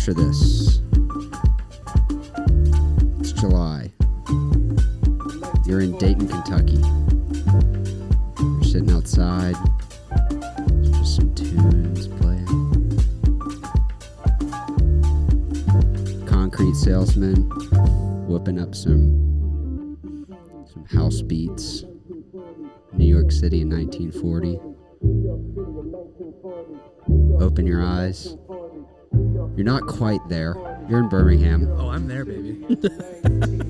Picture this. It's July. You're in Dayton, Kentucky. You're sitting outside. There's just some tunes playing. Concrete Salesman whipping up some house beats. New York City in 1940. Open your eyes. You're not quite there. You're in Birmingham. Oh, I'm there, baby.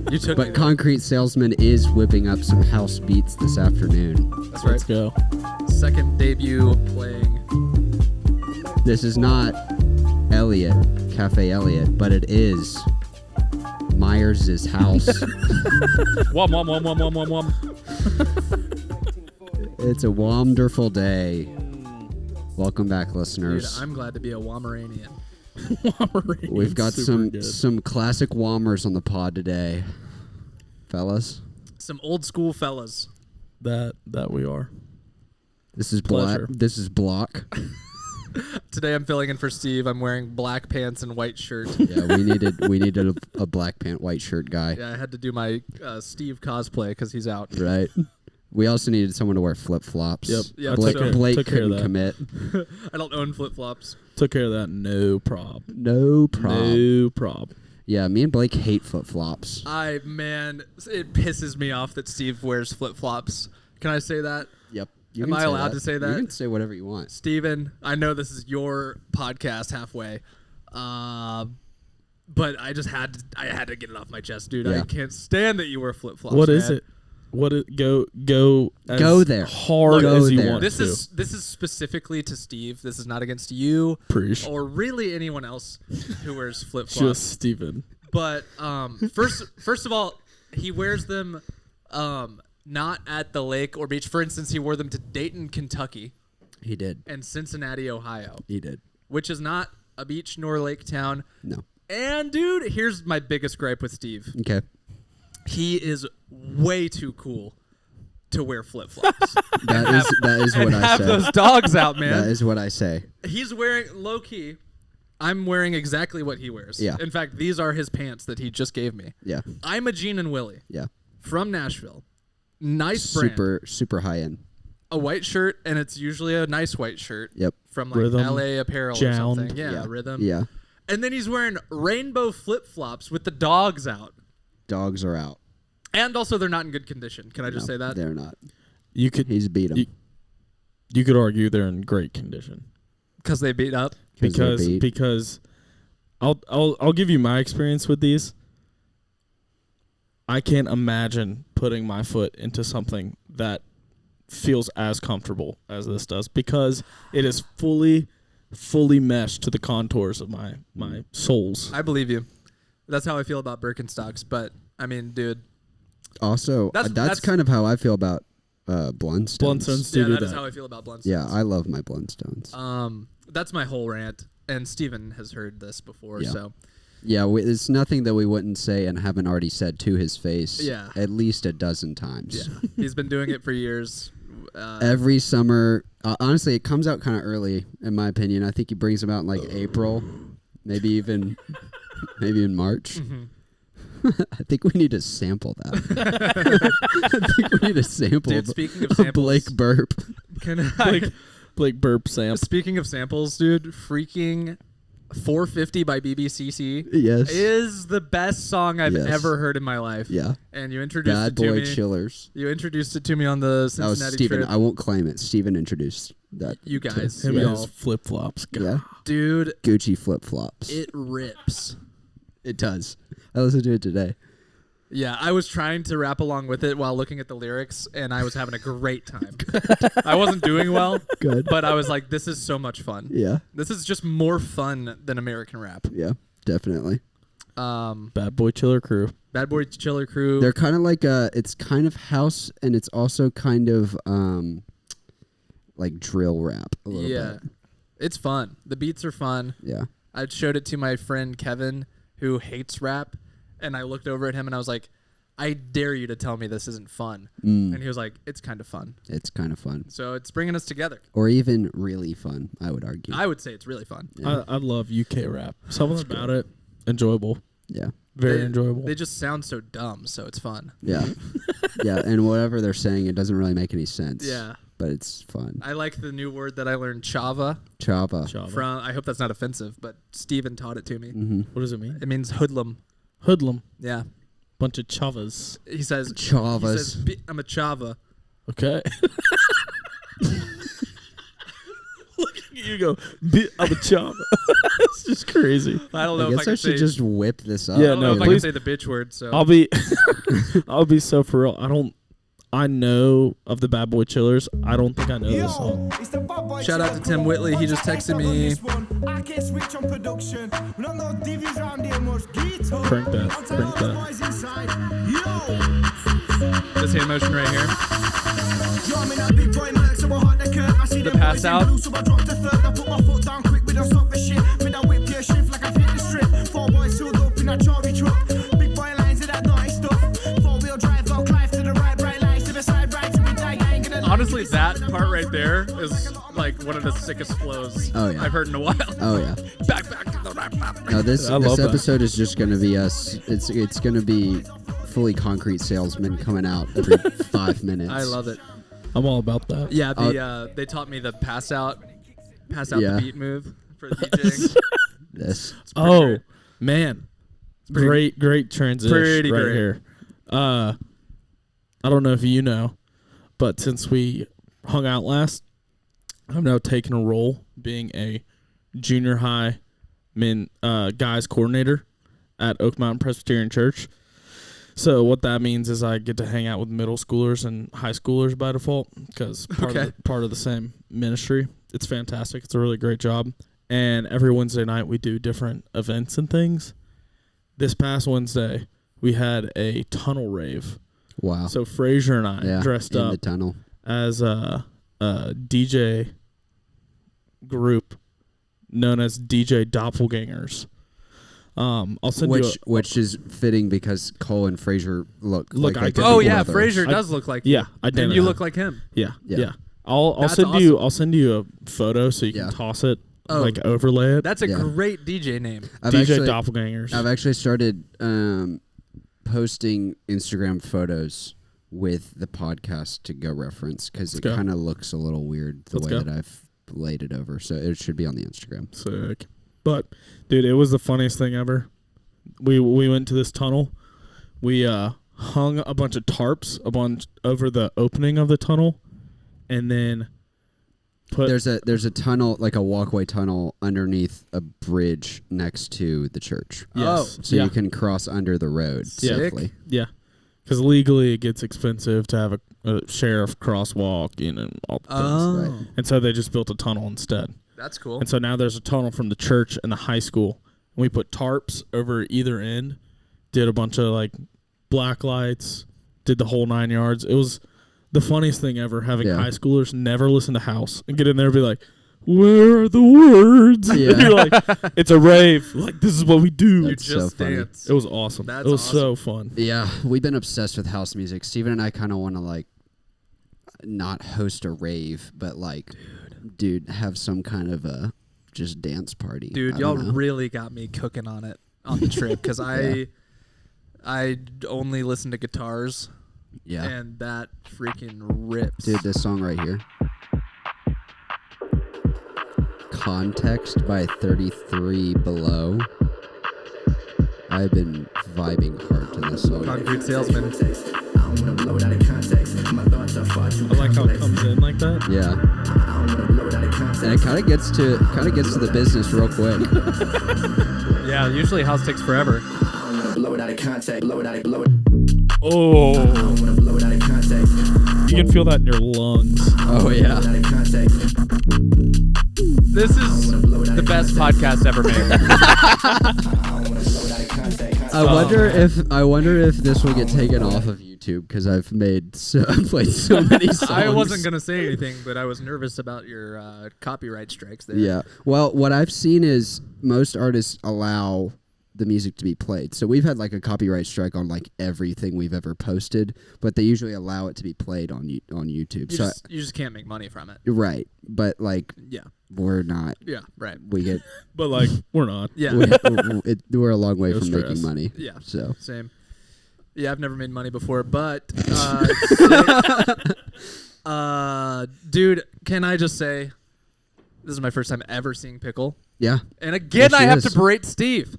You took But Concrete Salesman is whipping up some house beats this afternoon. That's right. Let's go. Second debut playing. This is not Elliot, Cafe Elliot, but it is Myres' house. Wom, wom, wom, wom, wom, wom, wom. It's a wonderful day. Welcome back, listeners. Dude, I'm glad to be a Womeranian. We've got some classic Wommers on the pod today, fellas. Some old school fellas. That we are. This is Black. Pleasure. This is Block. Today I'm filling in for Steve. I'm wearing black pants and white shirt. Yeah, we needed a black pant, white shirt guy. Yeah, I had to do my Steve cosplay because he's out. Right. We also needed someone to wear flip-flops. Yep. Yeah, Blake took care of couldn't that. commit. I don't own flip-flops. Took care of that. No prob. No problem. No prob. Yeah, me and Blake hate flip-flops. Man, it pisses me off that Steve wears flip-flops. Can I say that? Yep. Am I allowed to say that? You can say whatever you want. Steven, I know this is your podcast halfway, but I had to get it off my chest, dude. Yeah. I can't stand that you wear flip-flops. What is man. it? Go as Go there. hard Go as you there. want This to. is specifically to Steve. This is not against you Preach. or really anyone else who wears flip-flops. Just Steven. But first of all, he wears them not at the lake or beach. For instance, he wore them to Dayton, Kentucky. He did. And Cincinnati, Ohio. He did. Which is not a beach nor lake town. No. And dude, here's my biggest gripe with Steve. Okay. He is way too cool to wear flip-flops. That is what I have say. those dogs out, man. That is what I say. He's wearing low-key. I'm wearing exactly what he wears. Yeah. In fact, these are his pants that he just gave me. Yeah. I'm a Gene and Willie. Yeah. From Nashville. Nice brand. Super high end. A white shirt, and it's usually a nice white shirt. Yep. From like Rhythm, LA Apparel Jound. or something. Yeah, Rhythm. Yeah. And then he's wearing rainbow flip-flops with the dogs out. Dogs are out. And also, they're not in good condition. Can I just say that? They're not. He's beat them. You could argue they're in great condition. Because they beat up? Because I'll give you my experience with these. I can't imagine putting my foot into something that feels as comfortable as this does because it is fully meshed to the contours of my soles. I believe you. That's how I feel about Birkenstocks. But, I mean, dude. Also, that's kind of how I feel about Blundstones. Blundstones do that that. is how I feel about Blundstones. Yeah, I love my Blundstones. That's my whole rant. And Steven has heard this before, so. Yeah, it's nothing that we wouldn't say and haven't already said to his face. Yeah. At least a dozen times. Yeah. He's been doing it for years. Every summer. Honestly, it comes out kind of early, in my opinion. I think he brings them out in like April, maybe even in March. Mm-hmm. I think we need to sample that. I think we need to sample Dude, speaking of a samples, Blake burp. Can I, Blake burp sample. Speaking of samples, dude, freaking 450 by BBCC Yes. is the best song I've ever heard in my life. Yeah. And you introduced Bad it to Boy me. Chillers. You introduced it to me on the That was Cincinnati Steven. trip. I won't claim it. Steven introduced that. You guys. Him and y'all. his flip flops. Yeah. Dude, Gucci flip-flops. it rips. It does. I listened to it today. Yeah, I was trying to rap along with it while looking at the lyrics, and I was having a great time. I wasn't doing well, but I was like, this is so much fun. Yeah. This is just more fun than American rap. Yeah, definitely. Bad Boy Chiller Crew. Bad Boy Chiller Crew. They're kind of like it's kind of house, and it's also kind of like drill rap a little bit. It's fun. The beats are fun. Yeah. I showed it to my friend Kevin, who hates rap, and I looked over at him and I was like, I dare you to tell me this isn't fun. And he was like, it's kind of fun. It's kind of fun. So it's bringing us together. Or even really fun, I would argue. I would say it's really fun. Yeah. I love UK rap. Something about it, enjoyable. Yeah. Very enjoyable. They just sound so dumb, so it's fun. Yeah. Yeah, and whatever they're saying, it doesn't really make any sense. Yeah. But it's fun. I like the new word that I learned, chava. Chava. From, I hope that's not offensive, but Steven taught it to me. Mm-hmm. What does it mean? It means hoodlum. Hoodlum. Yeah. Bunch of chavas. He says, Chavas. I'm a chava. Okay. Look at you go, I'm a chava. It's just crazy. I don't know I if guess I I can should say, just whip this up. Yeah, I don't know no, if I can please. say the bitch word, so. I'll be so for real. I know of the Bad Boy Chillers. I don't think I know this song. Shout out to Tim Whitley. He just texted me. Crank that. Crank that. This hand motion right here. The pass out. Honestly, that part right there is like one of the sickest flows I've heard in a while. Oh yeah. Back to the rap. No, this I love that. episode is just gonna be us. It's gonna be fully Concrete Salesman coming out every 5 minutes. I love it. I'm all about that. Yeah, they taught me the pass out Yeah. the beat move for DJing. This. Oh, man. Great transition Pretty right great. here. I don't know if you know, but since we hung out last, I've now taken a role being a junior high guys coordinator at Oak Mountain Presbyterian Church. So what that means is I get to hang out with middle schoolers and high schoolers by default because part of the same ministry. It's fantastic. It's a really great job. And every Wednesday night we do different events and things. This past Wednesday we had a tunnel rave. Wow. So Frazier and I dressed in up the tunnel as a DJ group known as DJ Doppelgangers. I'll send which is fitting because Cole and Frazier look like identical. Oh yeah, brothers. Frazier does look like you. identical. And you look like him. Yeah. Yeah. I'll That's send awesome. you I'll send you a photo so you can toss it, like overlay it. That's a great DJ name. DJ Doppelgangers. I've actually started posting Instagram photos with the podcast to go reference because it kind of looks a little weird the way that I've laid it over. So it should be on the Instagram. Sick. But dude, it was the funniest thing ever. We went to this tunnel. We hung a bunch of tarps over the opening of the tunnel, and then there's a tunnel, like a walkway tunnel underneath a bridge next to the church. Yes. So you can cross under the road safely. Yeah. Because legally it gets expensive to have a sheriff crosswalk and all the things. Right. And so they just built a tunnel instead. That's cool. And so now there's a tunnel from the church and the high school. And we put tarps over either end, did a bunch of like black lights, did the whole 9 yards. It was the funniest thing ever having high schoolers never listen to house and get in there and be like, where are the words? Yeah. You're like, it's a rave. Like, this is what we do. That's you just so funny. dance. It was awesome. That's it was awesome. so fun. Yeah, we've been obsessed with house music. Steven and I kind of want to like not host a rave, but like, dude, have some kind of a just dance party. Dude, y'all really got me cooking on it on the trip because I only listen to guitars. Yeah. And that freaking rips. Dude, this song right here. Context by 33 Below. I've been vibing hard to this song. Concrete Salesman. I like how it comes in like that. Yeah. And it kind of gets to the business real quick. Yeah, usually house takes forever. Oh. You can feel that in your lungs. Oh yeah. This is the best podcast ever made. I wonder if this will get taken off of YouTube because I've played so many songs. I wasn't gonna say anything, but I was nervous about your copyright strikes there. Yeah. Well, what I've seen is most artists allow the music to be played. So we've had like a copyright strike on like everything we've ever posted, but they usually allow it to be played on YouTube. You just can't make money from it. Right, but like Yeah. we're not. Yeah, right. We get But like we're not. Yeah. we're a long way No from stress. making money. Yeah. So Same. Yeah, I've never made money before, but dude, can I just say this is my first time ever seeing Pickle. yeah, And again, Yes, I it have is. to berate Steve.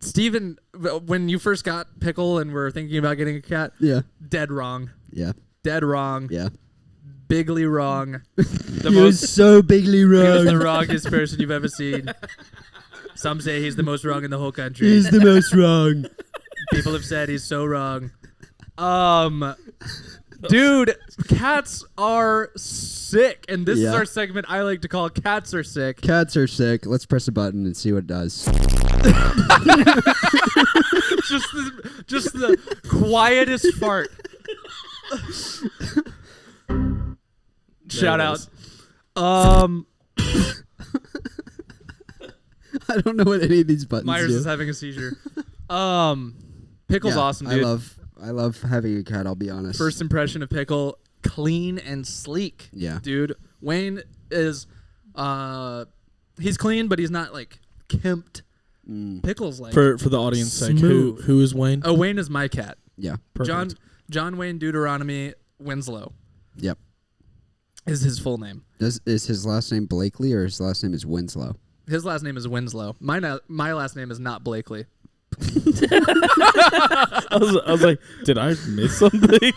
Steven, when you first got Pickle and were thinking about getting a cat, yeah, dead wrong. yeah, Dead wrong. yeah. Bigly wrong. The He was so bigly he was wrong. the wrongest person you've ever seen. Some say he's the most wrong in the whole country. He's the most wrong. People have said he's so wrong. Dude, cats are sick, and this is Yeah. our segment I like to call "Cats Are Sick." Cats are sick. Let's press a button and see what it does. just the quietest fart. Shout out. I don't know what any of these buttons Myres do. is having a seizure. Pickle's Yeah, awesome, dude. I love having a cat. I'll be honest. First impression of Pickle, clean and sleek. Yeah. Dude. Wayne is, he's clean, but he's not like kempt. Pickle's like For the audience sake, smooth. who is Wayne? Oh, Wayne is my cat. Yeah. Perfect. John Wayne Deuteronomy Winslow Yep. is his full name. Is his last name Blakely or his last name is Winslow? His last name is Winslow. My last name is not Blakely. I was like, did I miss something?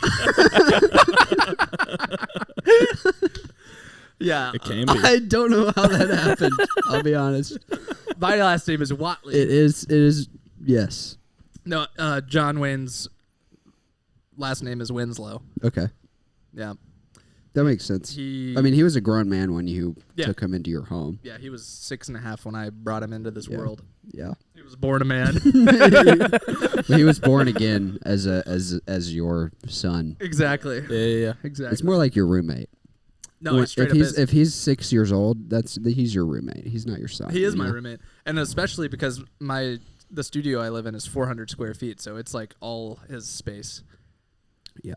Yeah. It can be. I don't know how that happened. I'll be honest. My last name is Watley. It is. Yes. No, John Wayne's last name is Winslow. Okay. Yeah. That makes sense. He was a grown man when you Yeah. took him into your home. Yeah, he was 6.5 when I brought him into this world. Yeah. He was born a man. He was born again as your son. Exactly. Yeah. Exactly. It's more like your roommate. No, he straight up is. If he's 6 years old, he's your roommate. He's not your son. He is you my know? roommate, and especially because the studio I live in is 400 square feet, so it's like all his space. Yeah.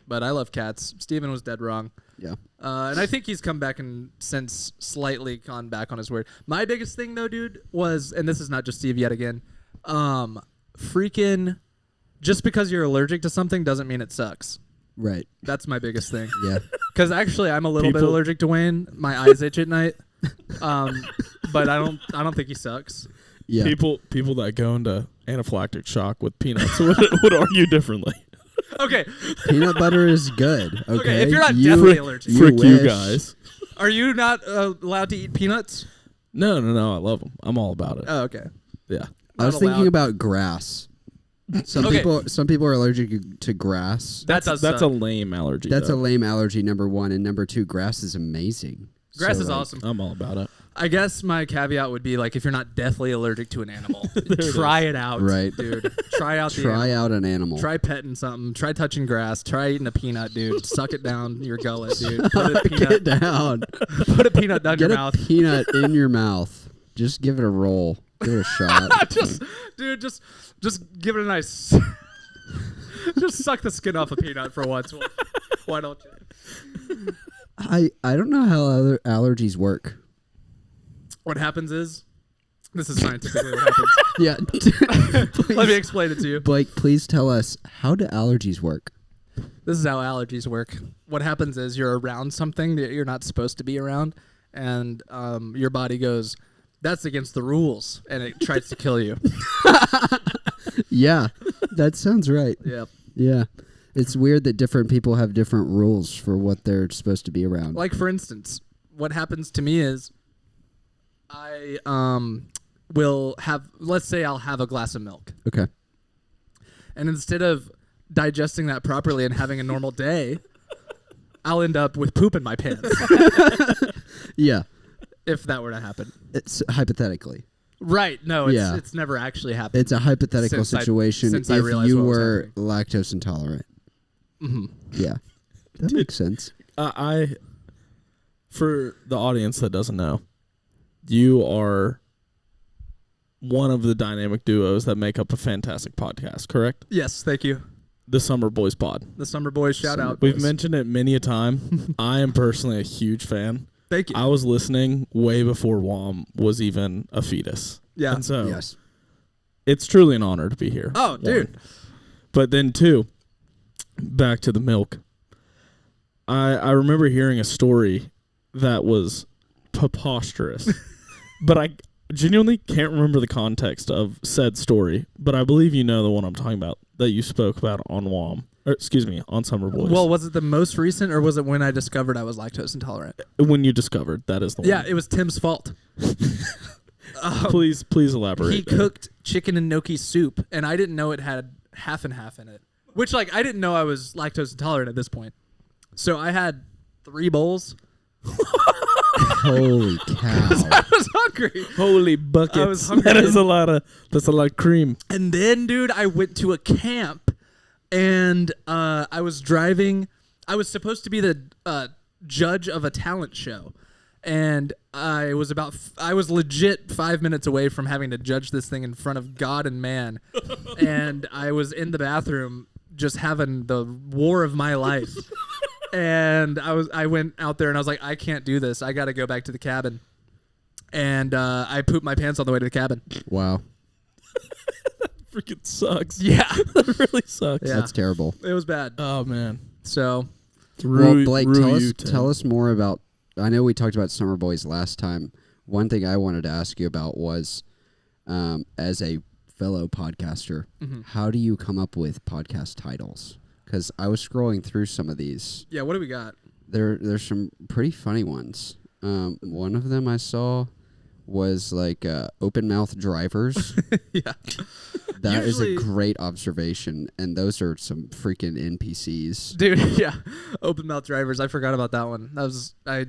But I love cats. Steven was dead wrong. Yeah. And I think he's come back and since slightly gone back on his word. My biggest thing though, dude, was, and this is not just Steve yet again, freaking just because you're allergic to something doesn't mean it sucks. Right. That's my biggest thing. Yeah. Because actually, I'm a little bit allergic to Wayne. My eyes itch at night. But I don't think he sucks. Yeah. People that go into anaphylactic shock with peanuts would argue differently. Okay. Peanut butter is good. Okay. If you're not definitely allergic, Frick you wish. guys. are you not allowed to eat peanuts? No. I love them. I'm all about it. Oh, okay. Yeah. I was Not thinking allowed. about grass. Some Okay. people are allergic to grass. That does That's suck. a lame allergy. That's though. a lame allergy, number one. And number two, grass is amazing. Grass So, is like, awesome. I'm all about it. I guess my caveat would be like if you're not deathly allergic to an animal, try it out, Right. dude. Try out the Try animal. out an animal. Try petting something. Try touching grass. Try eating a peanut, dude. Suck it down your gullet, dude. Put a Get peanut, down. put a peanut down Get your a mouth. peanut in your mouth. Just give it a roll. Give it a shot. just give it a nice. Just suck the skin off a peanut for once. Why don't you? I don't know how other allergies work. What happens is, this is scientifically what happens. Yeah. Let me explain it to you. Blake, please tell us, how do allergies work? This is how allergies work. What happens is you're around something that you're not supposed to be around, and your body goes, "That's against the rules," and it tries to kill you. Yeah, that sounds right. Yep. Yeah. It's weird that different people have different rules for what they're supposed to be around. Like for instance, what happens to me is, I will have, let's say I'll have a glass of milk, Okay. and instead of digesting that properly and having a normal day, I'll end up with poop in my pants. Yeah. If that were to happen. It's hypothetically. Right. No, it's never actually happened. It's a hypothetical situation since I if realized you what was were lactose intolerant. Mm-hmm. Yeah. That makes sense. For the audience that doesn't know, you are one of the dynamic duos that make up a fantastic podcast, correct? Yes, thank you. The Summer Boys Pod. The Summer Boys, shout out. We've boys. mentioned it many a time. I am personally a huge fan. Thank you. I was listening way before WOM was even a fetus. Yeah. And so Yes. it's truly an honor to be here. Oh, One. dude. But then 2, back to the milk. I remember hearing a story that was preposterous. But I genuinely can't remember the context of said story. But I believe you know the one I'm talking about that you spoke about on WOM. Or, excuse me, on Summer Boys. Well, was it the most recent, or was it when I discovered I was lactose intolerant? When you discovered, that is the one. Yeah, it was Tim's fault. Please elaborate. He cooked chicken and gnocchi soup, and I didn't know it had half and half in it. Which, like, I didn't know I was lactose intolerant at this point. So I had 3 bowls. Holy cow. I was hungry. Holy buckets. I was hungry. That's a lot of cream. And then, dude, I went to a camp, and I was driving. I was supposed to be the judge of a talent show, and I was legit 5 minutes away from having to judge this thing in front of God and man, and I was in the bathroom just having the war of my life. And I went out there and I was like, I can't do this. I got to go back to the cabin. And I pooped my pants on the way to the cabin. Wow. Freaking sucks. Yeah. That really sucks. Yeah. That's terrible. It was bad. Oh, man. So. Well, Blake, tell us more about, I know we talked about Summer Boys last time. One thing I wanted to ask you about was, as a fellow podcaster, how do you come up with podcast titles? Because I was scrolling through some of these. Yeah, what do we got? There's some pretty funny ones. One of them I saw was like open mouth drivers. Yeah. That is a great observation, and those are some freaking NPCs. Dude, yeah. Open mouth drivers. I forgot about that one. That was I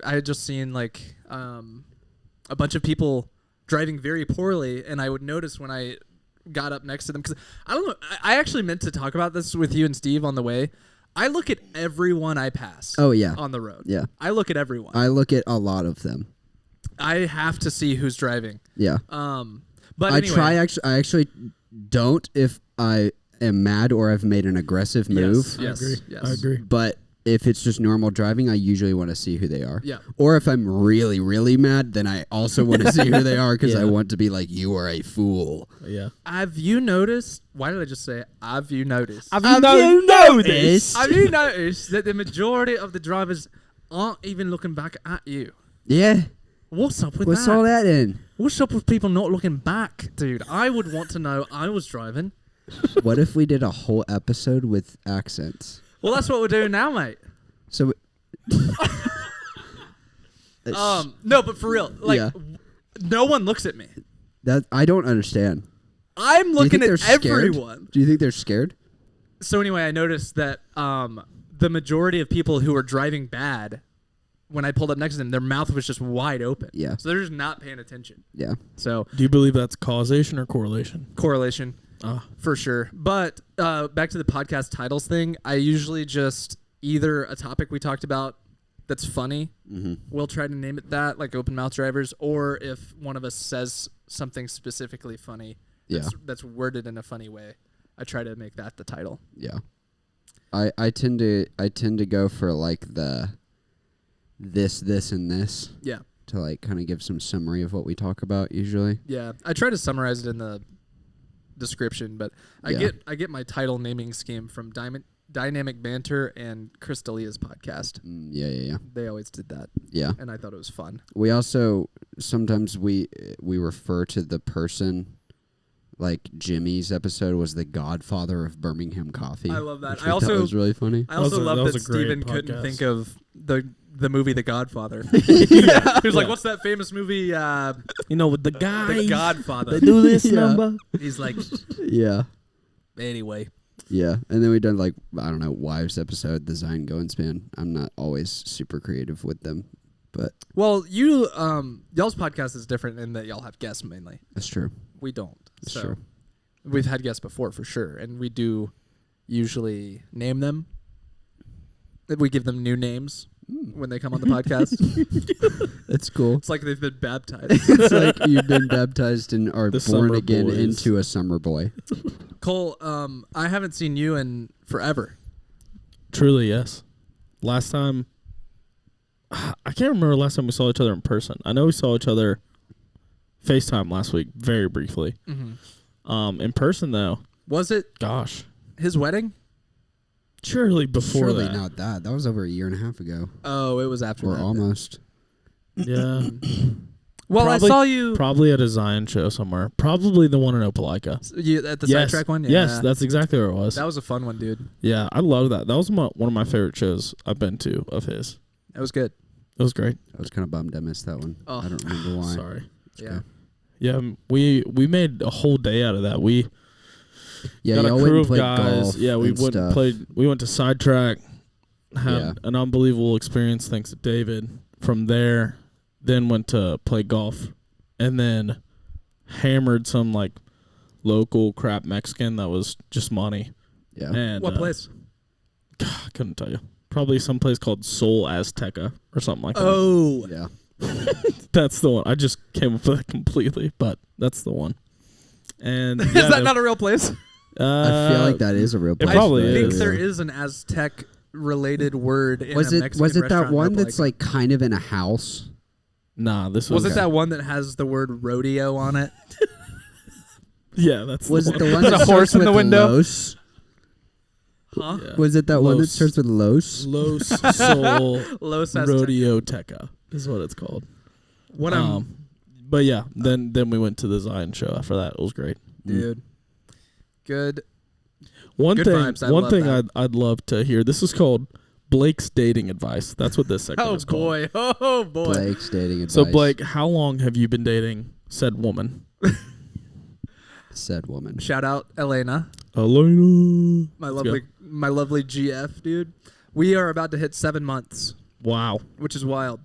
had just seen like a bunch of people driving very poorly, and I would notice when I got up next to them, because I don't know, I actually meant to talk about this with you and Steve on the way. I look at everyone I pass. Oh yeah, on the road. Yeah, I look at everyone. I look at a lot of them. I have to see who's driving. Yeah. But I anyway. I actually don't if I am mad or I've made an aggressive move. Yes. I agree. But if it's just normal driving, I usually want to see who they are. Yeah. Or if I'm really, really mad, then I also want to see who they are because I want to be like, you are a fool. Yeah. Have you noticed? Why did I just say it? Have you noticed? Have you noticed? Have you noticed that the majority of the drivers aren't even looking back at you? Yeah. What's up with What's that? all that in? What's up with people not looking back, dude? I would want to know I was driving. What if we did a whole episode with accents? Well, that's what we're doing now, mate. So, No, but for real, like, no one looks at me. that I don't understand. I'm looking at scared? everyone. Do you think they're scared? So anyway, I noticed that the majority of people who were driving bad, when I pulled up next to them, their mouth was just wide open. Yeah. So they're just not paying attention. Yeah. So Do you believe that's causation or correlation? correlation. Ah. For sure. But back to the podcast titles thing, I usually just either a topic we talked about that's funny, we'll try to name it that, like open mouth drivers, or if one of us says something specifically funny that's worded in a funny way, I try to make that the title. Yeah. I tend to go for like the this, and this. Yeah. To like kind of give some summary of what we talk about usually. Yeah. I try to summarize it in the description, but I get my title naming scheme from Dynamic Banter and Chris D'Elia's podcast. Yeah. They always did that. Yeah. And I thought it was fun. We also sometimes we refer to the person, like Jimmy's episode was the Godfather of Birmingham coffee. I love that. I also was really funny. I also love that a great Steven couldn't podcast. think of the movie The Godfather. He was like, what's that famous movie? With the guys. The Godfather. They do this number. He's like, Yeah. anyway. Yeah, and then we done like I don't know, wives episode, the Zion Going Span. I'm not always super creative with them, but Well, you y'all's podcast is different in that y'all have guests mainly. that's true. We don't. That's so true. we've had guests before for sure, and we do usually name them. We give them new names. when they come on the podcast. That's cool. It's like they've been baptized. It's like you've been baptized and are The born summer again boys. into a summer boy. Cole, I haven't seen you in forever. Truly, yes. Last time, I can't remember last time we saw each other in person. I know we saw each other FaceTime last week, very briefly. Mm-hmm. In person, though. Was it Gosh. his wedding? Surely before Surely that. not that. That was over a year and a half ago. Oh, it was after Or that. almost. Yeah. Well, Probably- I saw you, Probably a design show somewhere. Probably the one in Opelika. at the Yes. sidetrack one. Yeah. Yes, that's exactly where it was. that was a fun one, dude. Yeah, I love that. That was one of my favorite shows I've been to of his. That was good. It was great. I was kind of bummed I missed that one. Oh. I don't remember why. Sorry. Yeah. Yeah, we made a whole day out of that. We Yeah, got a y'all went crew and of played guys. golf. Yeah, we and went and stuff. played. We went to sidetrack. Had Yeah. an unbelievable experience thanks to David. From there, then went to play golf, and then hammered some like local crap Mexican that was just money. Yeah. And What place? I couldn't tell you. Probably some place called Sol Azteca or something like that. Oh, Yeah. That's the one. I just came up with it completely, but that's the one. And is that not a real place? I feel like that is a real place. probably but- I think is. there is an Aztec related word in Was a it Mexican was it that restaurant in one that's Opelika. like kind of in a house? Nah, this was Was it that one that has the word rodeo on it? Yeah, that's Was the it the one. one Is that a horse starts in the with window? Los? Huh? Yeah. Was it that one that Los. starts with Los? Los Sol Los Aztec. Rodeoteca is what it's called. What But yeah, then we went to the Zion show after that. It was great. dude. Good. One Good thing, vibes. I one love thing that. I'd love to hear. This is called Blake's dating advice. That's what this segment Oh is called. boy. Oh boy. Blake's dating advice. So Blake, how long have you been dating said woman? Said woman. Shout out Elena, Elena. my Let's lovely GF, dude. We are about to hit 7 months, Wow. which is wild,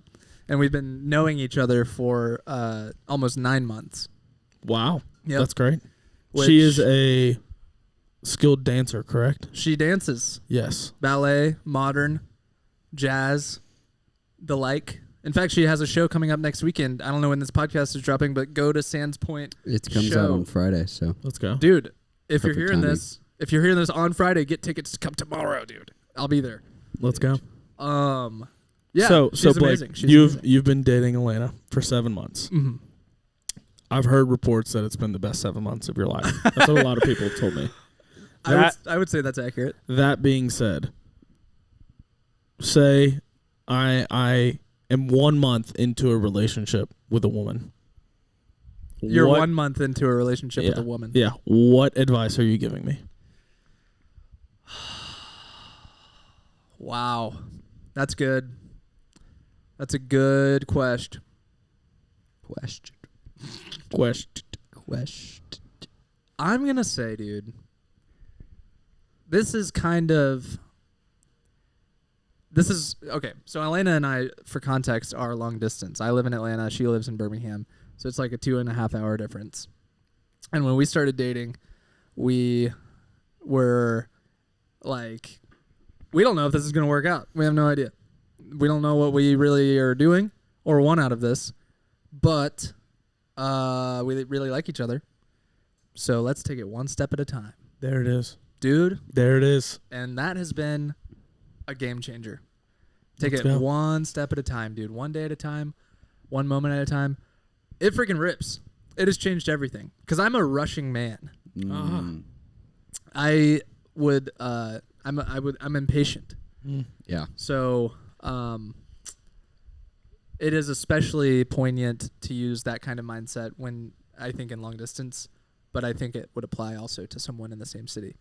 and we've been knowing each other for almost 9 months. Wow. Yep. That's great. Which- She is a skilled dancer, correct? She dances Yes. ballet, modern, jazz, the like. In fact, she has a show coming up next weekend. I don't know when this podcast is dropping, but go to Sands Point. It comes show. out on Friday, so Let's go. Dude, if Perfect you're hearing timing. this on Friday, get tickets to come tomorrow, dude. I'll be there. Let's go. Yeah. So she's Blake, amazing. She's you've amazing. you've been dating Elena for 7 months. Mhm. I've heard reports that it's been the best 7 months of your life. That's what a lot of people have told me. I would say that's accurate. That being said, say I am 1 month into a relationship with a woman. You're What- 1 month into a relationship with a woman. Yeah. What advice are you giving me? Wow. That's good. That's a good question. question. I'm going to say, dude, this is okay. So Elena and I, for context, are long distance. I live in Atlanta. She lives in Birmingham. So it's like a 2.5 hour difference. And when we started dating, we were like, we don't know if this is going to work out. We have no idea. We don't know what we really are doing or want out of this, but we really like each other. So let's take it one step at a time. There it is. Dude, There it is. and that has been a game changer. Take Let's it go. one step at a time, dude. One day at a time, one moment at a time. It freaking rips. It has changed everything. Because I'm a rushing man. Mm, I'm impatient. yeah. So it is especially poignant to use that kind of mindset when I think in long distance, but I think it would apply also to someone in the same city.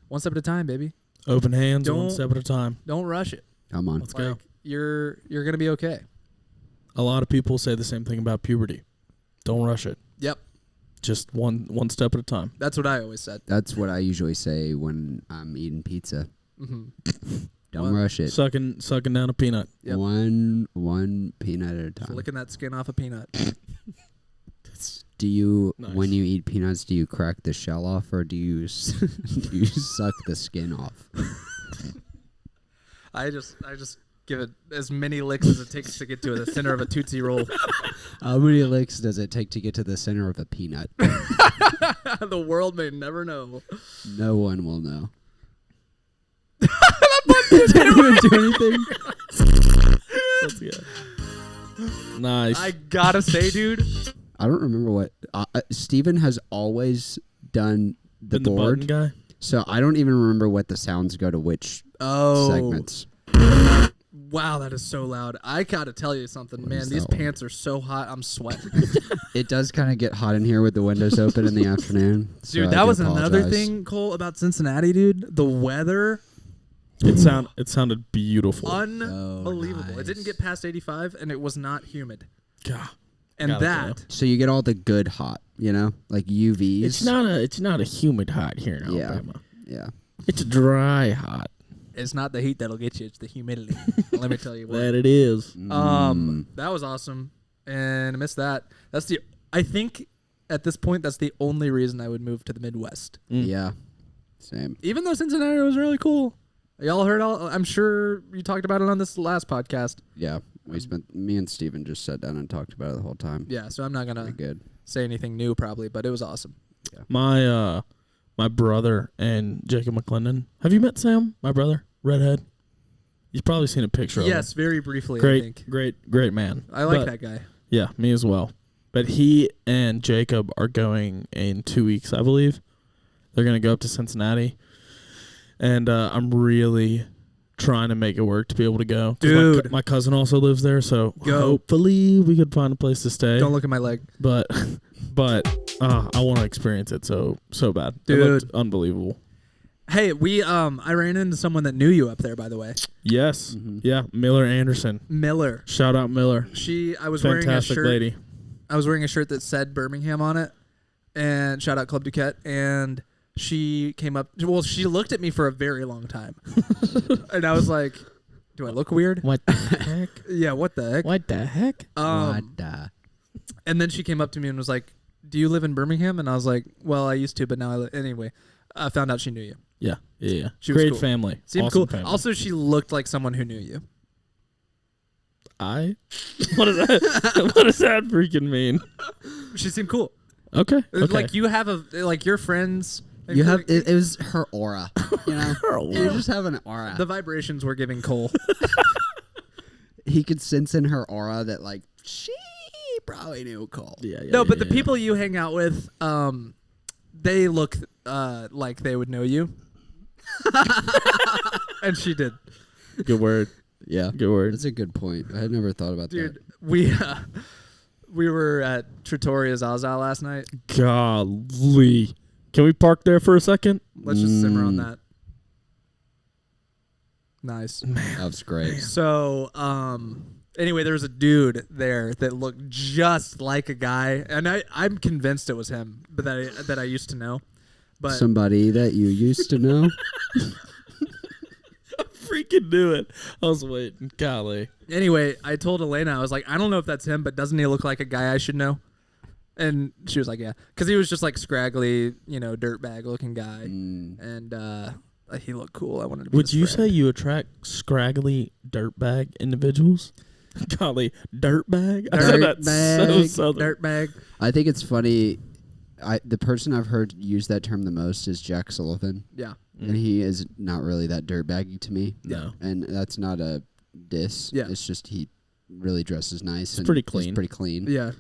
One step at a time, baby. Open hands, Don't- one step at a time. Don't rush it. Come on. Let's go. Like, you're gonna be okay. A lot of people say the same thing about puberty. Don't rush it. Yep. Just one step at a time. That's what I always said. That's what I usually say when I'm eating pizza. Mm-hmm. Don't Well, rush it. Sucking down a peanut. Yep. One peanut at a time. Licking that skin off a peanut. Do you, Nice. when you eat peanuts, do you crack the shell off or do you do you suck the skin off? I just give it as many licks as it takes to get to the center of a Tootsie Roll. How many licks does it take to get to the center of a peanut? The world may never know. No one will know. Didn't even do anything. Let's go. Nice. I gotta say, dude. I don't remember what Steven has always done the board. The button guy. So I don't even remember what the sounds go to which segments. Wow, that is so loud. I gotta tell you something, What man. is These that one? pants are so hot. I'm sweating. It does kind of get hot in here with the windows open in the afternoon. So Dude, I that do was another apologize. thing, Cole, about Cincinnati, dude. The weather. It sounded beautiful. Unbelievable. nice. It didn't get past 85, and it was not humid. God. And Gotta that, So you get all the good hot, like UVs. It's not a humid hot here in Yeah. Alabama. Yeah. It's dry hot. it's not the heat that'll get you, it's the humidity. Let me tell you what. That it is. That was awesome, and I missed that. I think at this point, that's the only reason I would move to the Midwest. Yeah. Same. Even though Cincinnati was really cool. Y'all heard I'm sure you talked about it on this last podcast. Yeah. Me and Steven just sat down and talked about it the whole time. Yeah, so I'm not going to Good. say anything new probably, but it was awesome. Yeah. My brother and Jacob McClendon. Have you met Sam? My brother, redhead. You've probably seen a picture of him. Yes, very briefly, I think. Great man. I like that guy. Yeah, me as well. But he and Jacob are going in 2 weeks, I believe. They're going to go up to Cincinnati. And I'm really trying to make it work to be able to go. 'Cause Dude. My cousin also lives there, so Go. hopefully we could find a place to stay. Don't look at my leg. But I want to experience it so bad. Dude. It looked unbelievable. Hey, I ran into someone that knew you up there, by the way. Yes. Mm-hmm. Yeah, Miller Anderson. Miller. Shout out Miller. I was wearing a Fantastic shirt. lady. I was wearing a shirt that said Birmingham on it, and shout out Club Duquette. And she came up. Well, she looked at me for a very long time, and I was like, "Do I look weird?" What the heck? Yeah, what the heck? What the heck? And then she came up to me and was like, "Do you live in Birmingham?" And I was like, "Well, I used to, but now I live." Anyway, I found out she knew you. Yeah. She was Great cool. family. Seemed Awesome cool. family. Also, she looked like someone who knew you. What is that? What does that freaking mean? She seemed cool. Okay. Like you have your friends. You have it was her aura. You know, Her aura. you just have an aura. The vibrations were giving Cole. He could sense in her aura that like she probably knew Cole. Yeah. No, but the people you hang out with, they look like they would know you. And she did. Good word. Yeah, Good word. that's a good point. I had never thought about Dude, that. we were at Trattoria Zaza last night. Golly. Can we park there for a second? Let's just simmer on that. Nice. That was great. So, anyway, there was a dude there that looked just like a guy, and I'm convinced it was him, but that I used to know. But Somebody that you used to know. I freaking knew it. I was waiting. Golly. anyway, I told Elena, I was like, I don't know if that's him, but doesn't he look like a guy I should know? And she was like, yeah, because he was just like scraggly, dirtbag looking guy, and he looked cool. I wanted to. Be Would his you friend. say you attract scraggly dirtbag individuals? Golly, dirtbag? I said that so Dirtbag. southern. dirtbag? I think it's funny. The person I've heard use that term the most is Jack Sullivan, Yeah. and he is not really that dirtbaggy to me. No. And that's not a diss. Yeah. It's just he really dresses nice. And pretty is clean. pretty clean. Yeah.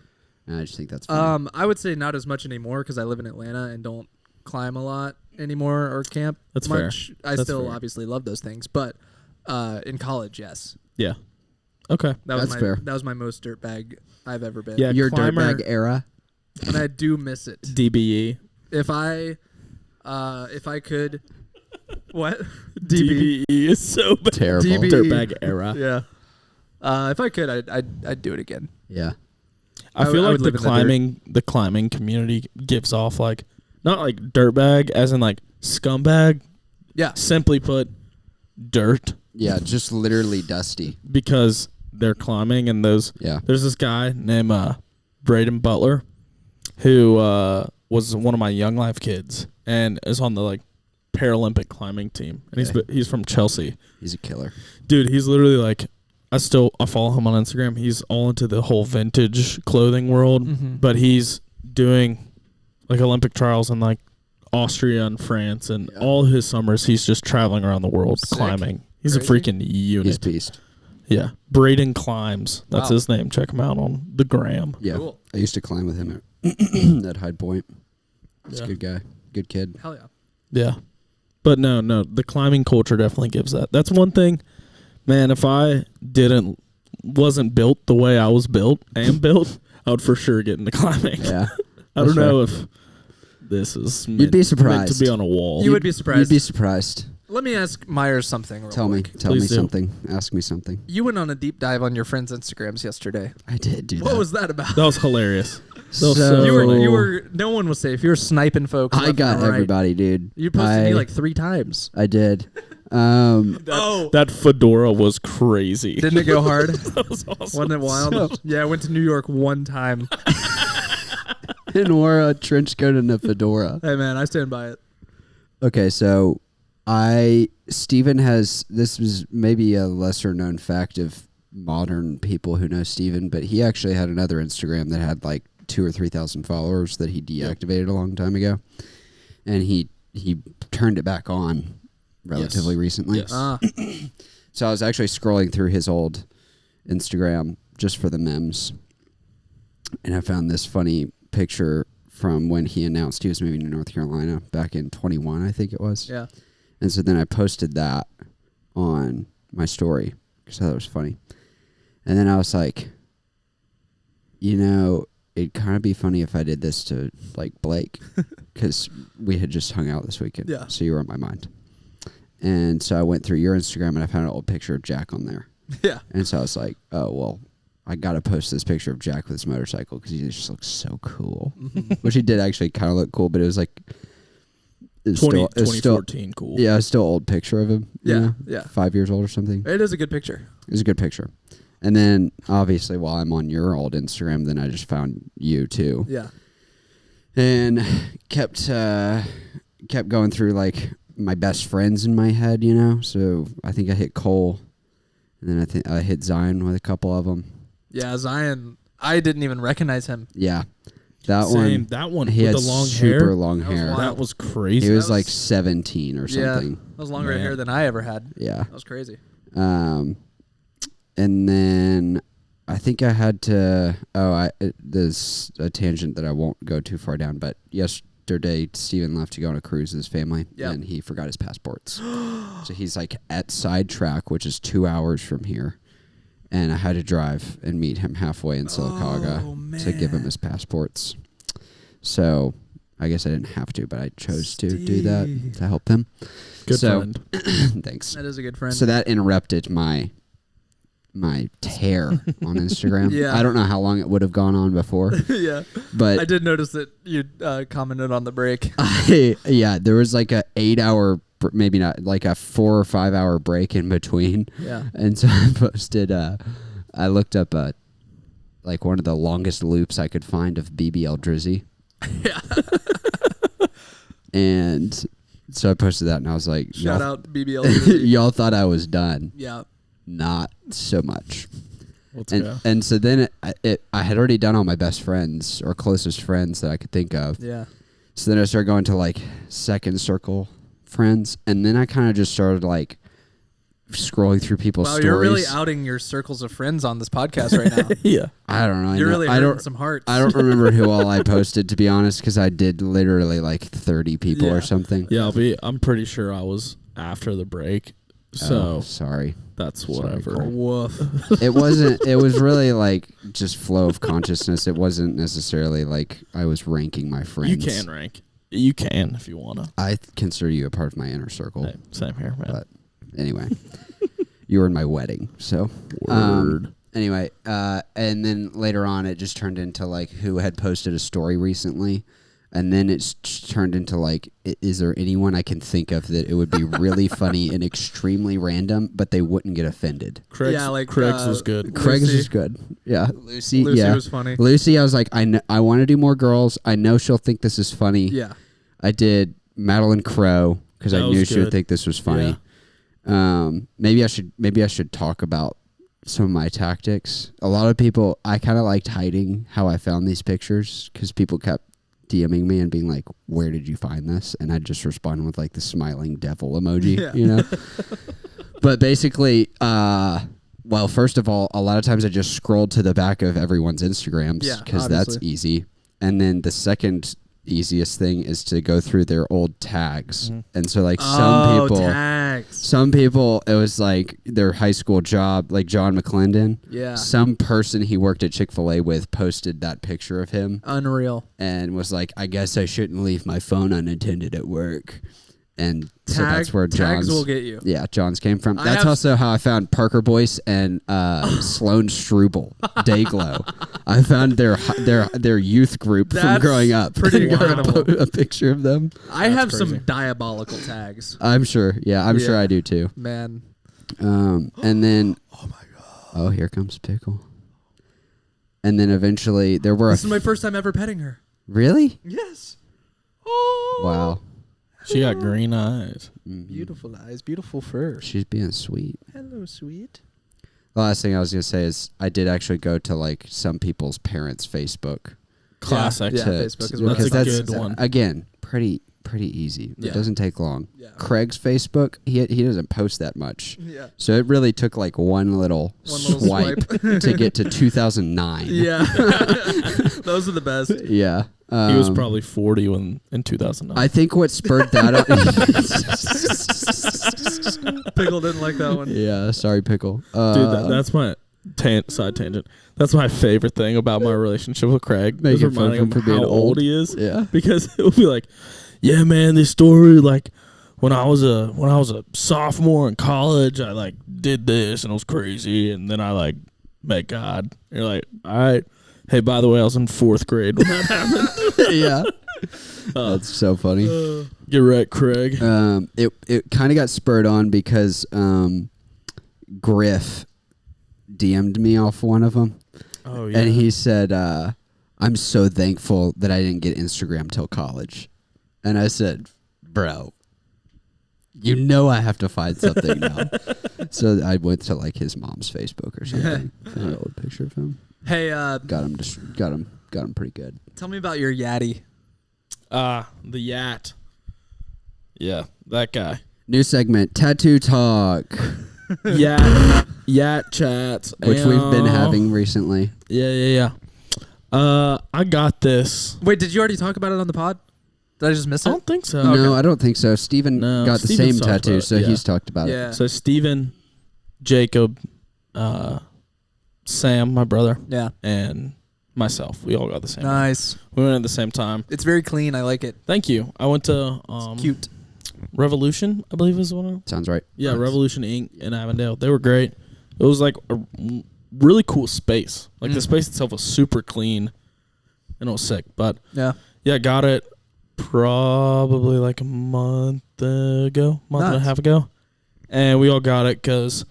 And I just think that's funny. I would say not as much anymore because I live in Atlanta and don't climb a lot anymore or camp That's fair. much. I That's still fair. obviously love those things, but in college, yes. Yeah. Okay. That's fair. That was my most dirtbag I've ever been. Yeah. Your climber- dirtbag era. And I do miss it. DBE. If I could, what? DBE is so bad. Terrible. DB. Dirtbag era. Yeah. If I could, I'd do it again. Yeah. I feel I like would live in the climbing community gives off like not like dirtbag as in like scumbag. Yeah. Simply put, dirt Yeah, just literally dusty. because they're climbing and those. Yeah. There's this guy named Braden Butler who was one of my Young Life kids and is on the like Paralympic climbing team and Okay. he's from Chelsea. He's a killer. Dude, he's literally like I follow him on Instagram. He's all into the whole vintage clothing world, but he's doing like Olympic trials in like Austria and France, and all his summers he's just traveling around the world climbing. He's a freaking unit. He's a beast. Yeah, Braden Climbs. That's his name. Check him out on the gram. Yeah, cool. I used to climb with him at Hyde Point. He's a good guy, good kid. Hell yeah. Yeah, but no, the climbing culture definitely gives that. That's one thing, man. If I wasn't built the way I was built, I would for sure get into climbing. Yeah, I don't know if this is you'd be surprised meant to be on a wall. You would be surprised. You'd be surprised. Let me ask Myres something real quick. Tell me something. Ask me something. You went on a deep dive on your friends' Instagrams yesterday. I did do that. What was that about? That was hilarious. You were. No one was safe. You were sniping folks. I got everybody, dude. You posted me like 3 times. I did. That fedora was crazy. Didn't it go hard? That was awesome. Wasn't it wild? Yeah, I went to New York one time. And wore a trench coat and a fedora. Hey man, I stand by it. Okay, so Steven has, this was maybe a lesser known fact of modern people who know Steven, but he actually had another Instagram that had like 2,000 or 3,000 followers that he deactivated a long time ago. And he turned it back on relatively recently. Yes. So I was actually scrolling through his old Instagram just for the memes. And I found this funny picture from when he announced he was moving to North Carolina back in 21, I think it was. Yeah. And so then I posted that on my story because I thought it was funny. And then I was like, it'd kind of be funny if I did this to like Blake because we had just hung out this weekend. Yeah. So you were on my mind. And so I went through your Instagram and I found an old picture of Jack on there. Yeah. And so I was like, oh, well, I got to post this picture of Jack with his motorcycle because he just looks so cool. Which he did actually kind of look cool, but it was like... 2014 cool. Yeah, still old picture of him. Yeah, yeah. 5 years old or something. It is a good picture. It was a good picture. And then, obviously, while I'm on your old Instagram, then I just found you, too. Yeah. And kept going through, like, my best friends in my head, So I think I hit Cole. And then I think I hit Zion with a couple of them. Yeah, Zion. I didn't even recognize him. Yeah. That one he had with the long super hair. long hair. That was crazy. He was like 17 or something. Yeah, that was longer hair than I ever had. Yeah. That was crazy. And then I think I had to... there's a tangent that I won't go too far down, but yesterday Steven left to go on a cruise with his family, and he forgot his passports. So he's like at Sidetrack, which is 2 hours from here. And I had to drive and meet him halfway in Sylacauga to give him his passports. So I guess I didn't have to, but I chose to do that to help him. Good friend. Thanks. That is a good friend. So that interrupted my tear on Instagram. Yeah. I don't know how long it would have gone on before. Yeah. But I did notice that you commented on the break. There was like a 8-hour, maybe not, like a 4 or 5 hour break in between. Yeah. And so I posted, I looked up like one of the longest loops I could find of BBL Drizzy. Yeah. And so I posted that and I was like, Shout out BBL. Y'all thought I was done. Yeah. Not so much. Let's go. And so then I had already done all my best friends or closest friends that I could think of. Yeah. So then I started going to like second circle friends, and then I kind of just started like scrolling through people's stories. You're really outing your circles of friends on this podcast right now. Yeah. I don't know. You're really hurting some hearts. I don't remember who all I posted, to be honest, because I did literally like 30 people or something. Yeah, I'm pretty sure I was after the break. So sorry. That's whatever. Woof. It was really like just flow of consciousness. It wasn't necessarily like I was ranking my friends. You can rank. You can if you want to. I consider you a part of my inner circle. Hey, same here, man. But anyway, you were in my wedding, so. Word. Anyway, and then later on, it just turned into like who had posted a story recently. And then it's turned into like, is there anyone I can think of that it would be really funny and extremely random, but they wouldn't get offended? Craig's was good. Craig's is good. Yeah. Lucy was funny. Lucy, I was like, I want to do more girls. I know she'll think this is funny. Yeah. I did Madeline Crow because I knew she would think this was funny. Yeah. Maybe I should talk about some of my tactics. A lot of people, I kind of liked hiding how I found these pictures because people kept DMing me and being like, where did you find this? And I'd just respond with like the smiling devil emoji, you know? But basically, well, first of all, a lot of times I just scrolled to the back of everyone's Instagrams because that's easy. And then the second easiest thing is to go through their old tags. And so like some people, it was like their high school job, like John McClendon. Yeah. Some person he worked at Chick-fil-A with posted that picture of him. Unreal. And was like, I guess I shouldn't leave my phone unattended at work. And so that's where tags will get you. Yeah, John's came from. That's also how I found Parker Boyce and Sloane Struble, Dayglow. I found their youth group from growing up. Pretty incredible. A picture of them. I have some diabolical tags. I'm sure. Yeah, I'm sure I do too. Man. And then oh my god. Oh, here comes Pickle. And then eventually there were This is my first time ever petting her. Really? Yes. Oh. Wow. She got green eyes. Beautiful eyes, beautiful fur. She's being sweet. Hello, sweet. The last thing I was going to say is I did actually go to like some people's parents' Facebook. Classic. Yeah, Facebook is that's a good one. Again, pretty easy. Yeah. It doesn't take long. Yeah. Craig's Facebook, he doesn't post that much. Yeah. So it really took like one little swipe to get to 2009. Yeah. Those are the best. Yeah. He was probably 40 in 2009. I think what spurred that up. Pickle didn't like that one. Yeah, sorry, Pickle. Dude, that's my side tangent. That's my favorite thing about my relationship with Craig. Make is it fun reminding for him being how old. he is. Yeah. Because it will be like, yeah, man, this story, like when I was a sophomore in college, I like did this and it was crazy, and then I like met God. And you're like, all right. Hey, by the way, I was in 4th grade when that happened. Yeah. That's so funny. Get right, Craig. It kind of got spurred on because Griff DM'd me off one of them. Oh, yeah. And he said, I'm so thankful that I didn't get Instagram till college. And I said, bro, you know I have to find something now. So I went to like his mom's Facebook or something. Found an old picture of him. Hey, got him pretty good. Tell me about your Yaddy. The Yat. Yeah, that guy. New segment, Tattoo Talk, Yat chats, which we've been having recently. Yeah. I got this. Wait, did you already talk about it on the pod? Did I just miss it? I don't think so. No, I don't think so. Steven got the same tattoo, so he's talked about it. So Steven, Jacob, Sam, my brother, and myself, we all got the same. Nice. We went at the same time. It's very clean. I like it. Thank you. I went to it's cute. Revolution, I believe is one of them. Sounds right. Yeah, nice. Revolution Inc. in Avondale. They were great. It was like a really cool space. Like the space itself was super clean, and it was sick. But yeah, got it probably like a month and a half ago, and we all got it because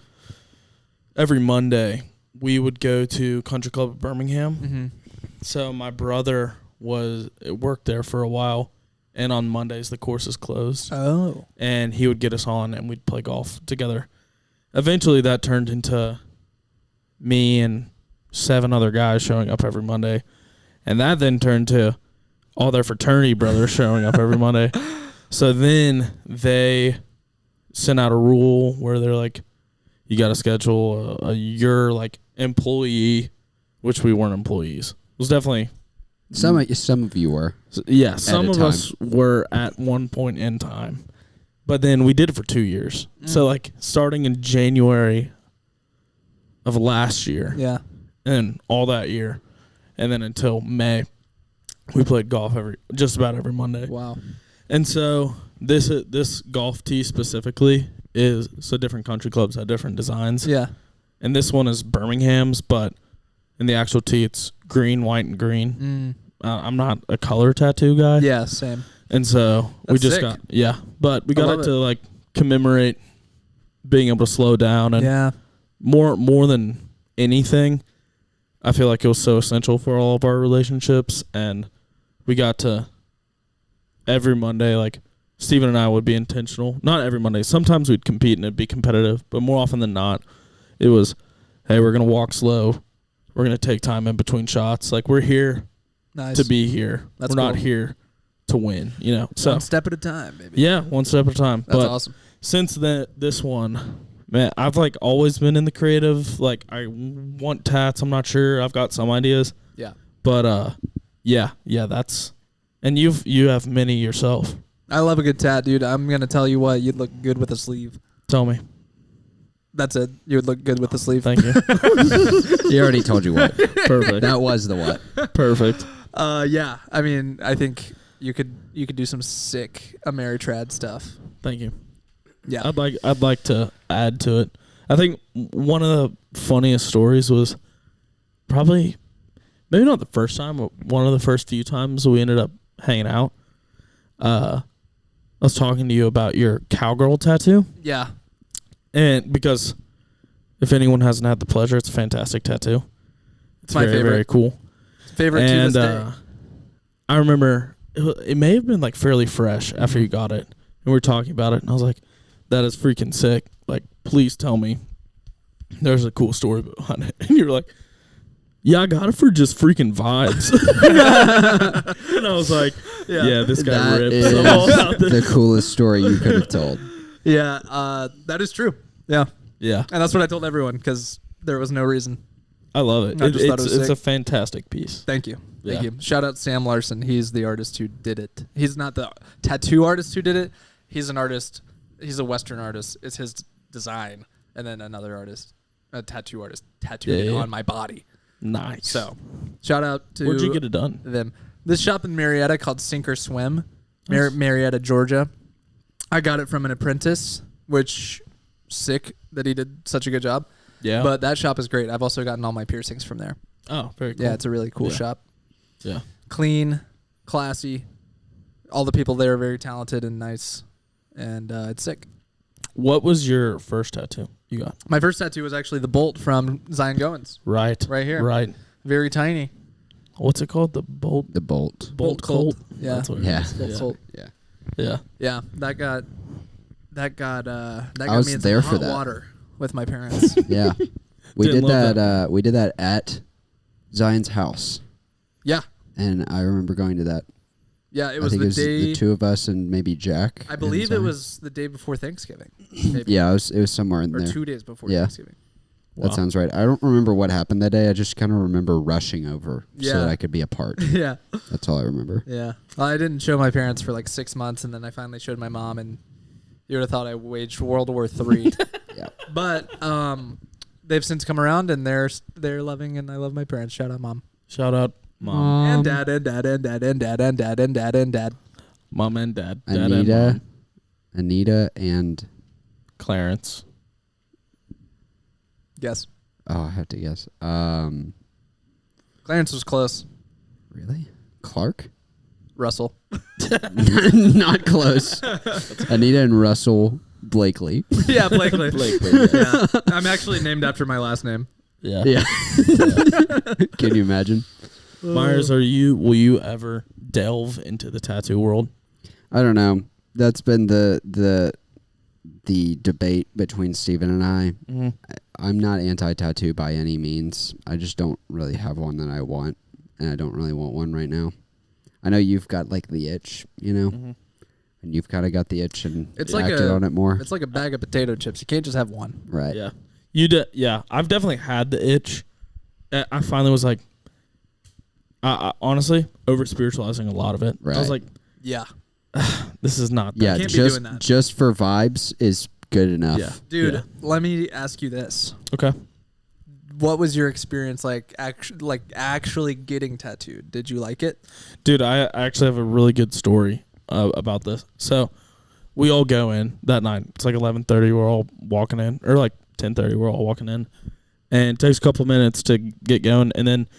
every Monday we would go to Country Club of Birmingham. Mm-hmm. So my brother worked there for a while, and on Mondays the course is closed. Oh. And he would get us on, and we'd play golf together. Eventually that turned into me and 7 other guys showing up every Monday. And that then turned to all their fraternity brothers showing up every Monday. So then they sent out a rule where they're like, you got to schedule your like employee, which we weren't employees. It was definitely some of you were. Yeah, some of us were at one point in time. But then we did it for 2 years. So like starting in January of last year. Yeah. And all that year. And then until May, we played golf just about every Monday. Wow. And so this golf tee specifically is so different country clubs have different designs. Yeah. And this one is Birmingham's, but in the actual tee it's green, white, and green. I'm not a color tattoo guy. Yeah, same. And so we just got but we got it to like commemorate being able to slow down, and more than anything, I feel like it was so essential for all of our relationships. And we got to every Monday, like Steven and I would be intentional. Not every Monday. Sometimes we'd compete and it'd be competitive, but more often than not, it was hey, we're going to walk slow. We're going to take time in between shots. Like, we're here to be here. We're not here to win, So one step at a time, baby. Yeah, one step at a time. That's awesome. Since this one, man, I've like always been in the creative. Like, I want tats. I'm not sure. I've got some ideas. Yeah. But yeah, that's. And you have many yourself. I love a good tat, dude. I'm gonna tell you what, you'd look good with a sleeve. Tell me. That's it. You would look good with the sleeve. Thank you. He already told you what. Perfect. That was the what. Perfect. Yeah. I mean, I think you could do some sick Ameritrad stuff. Thank you. Yeah. I'd like to add to it. I think one of the funniest stories was probably maybe not the first time, but one of the first few times we ended up hanging out. I was talking to you about your cowgirl tattoo. Yeah. And because if anyone hasn't had the pleasure, it's a fantastic tattoo. It's my very, favorite. very cool. Favorite to this day. I remember it may have been like fairly fresh after you got it. And we were talking about it, and I was like, that is freaking sick. Like, please tell me there's a cool story behind it. And you were like, yeah, I got it for just freaking vibes. And I was like, yeah this guy That rips. is I'm all about this. the coolest story you could have told. Yeah. That is true. Yeah. Yeah. And that's what I told everyone because there was no reason. I love it. I just thought it was It's sick. a fantastic piece. Thank you. Thank Yeah. you. Shout out Sam Larson. He's the artist who did it. He's not the tattoo artist who did it. He's an artist. He's a Western artist. It's his design. And then another artist, a tattoo artist, tattooed it on my body. Nice. So, shout out to where'd you get it done? them. This shop in Marietta called Sink or Swim, Marietta, Georgia. I got it from an apprentice, which sick that he did such a good job. Yeah. But that shop is great. I've also gotten all my piercings from there. Oh, very cool. Yeah, it's a really cool shop. Yeah. Clean, classy. All the people there are very talented and nice, and it's sick. What was your first tattoo you got? My first tattoo was actually the bolt from Zion Goins. Right. Right here. Right. Very tiny. What's it called? The bolt? The bolt. Bolt Colt. Yeah. That's what Yeah. it is. Bolt Colt. Yeah. Yeah. Yeah. That got was me in there some for hot that. water with my parents. Yeah. We Didn't did love that. We did that at Zion's house, Yeah. and I remember going to that. Yeah, it I was think the it was day. the two of us and maybe Jack. I believe it Zion. was the day before Thanksgiving. Maybe. Yeah, it was somewhere in Or there. 2 days before Yeah. Thanksgiving. That Wow. sounds right. I don't remember what happened that day. I just kind of remember rushing over so Yeah. that I could be a part. Yeah. That's all I remember. Yeah. Well, I didn't show my parents for like 6 months, and then I finally showed my mom, and you would have thought I waged World War III. Yeah. But they've since come around, and they're loving, and I love my parents. Shout out, Mom. Shout out mom. And dad, and dad, and dad, and dad, and dad, and dad, and dad. Mom and dad. Dad and mom. Anita, and Clarence. Guess. I have to guess. Clarence was close. Really? Clark? Russell. Not close. Anita and Russell Blakely. Yeah, Blakely. Blakely. Yeah. I'm actually named after my last name. Yeah. Yeah. Can you imagine? Myres, will you ever delve into the tattoo world? I don't know. That's been the debate between Steven and I. Mm-hmm. I'm not anti-tattoo by any means. I just don't really have one that I want, and I don't really want one right now. I know you've got like the itch, and you've kind of got the itch and It's like acted on it more. It's like a bag of potato chips. You can't just have one. Right. Yeah. Yeah. I've definitely had the itch. I finally was like, I honestly, over spiritualizing a lot of it. Right. I was like, Yeah. this is not that. Yeah, Can't be just doing that. just for vibes is good enough. Yeah. Dude, Yeah. let me ask you this. Okay. What was your experience like actually getting tattooed? Did you like it? Dude, I actually have a really good story about this. So we all go in that night. It's like 11:30. We're all walking in, or like 10:30. We're all walking in, and it takes a couple minutes to get going. And then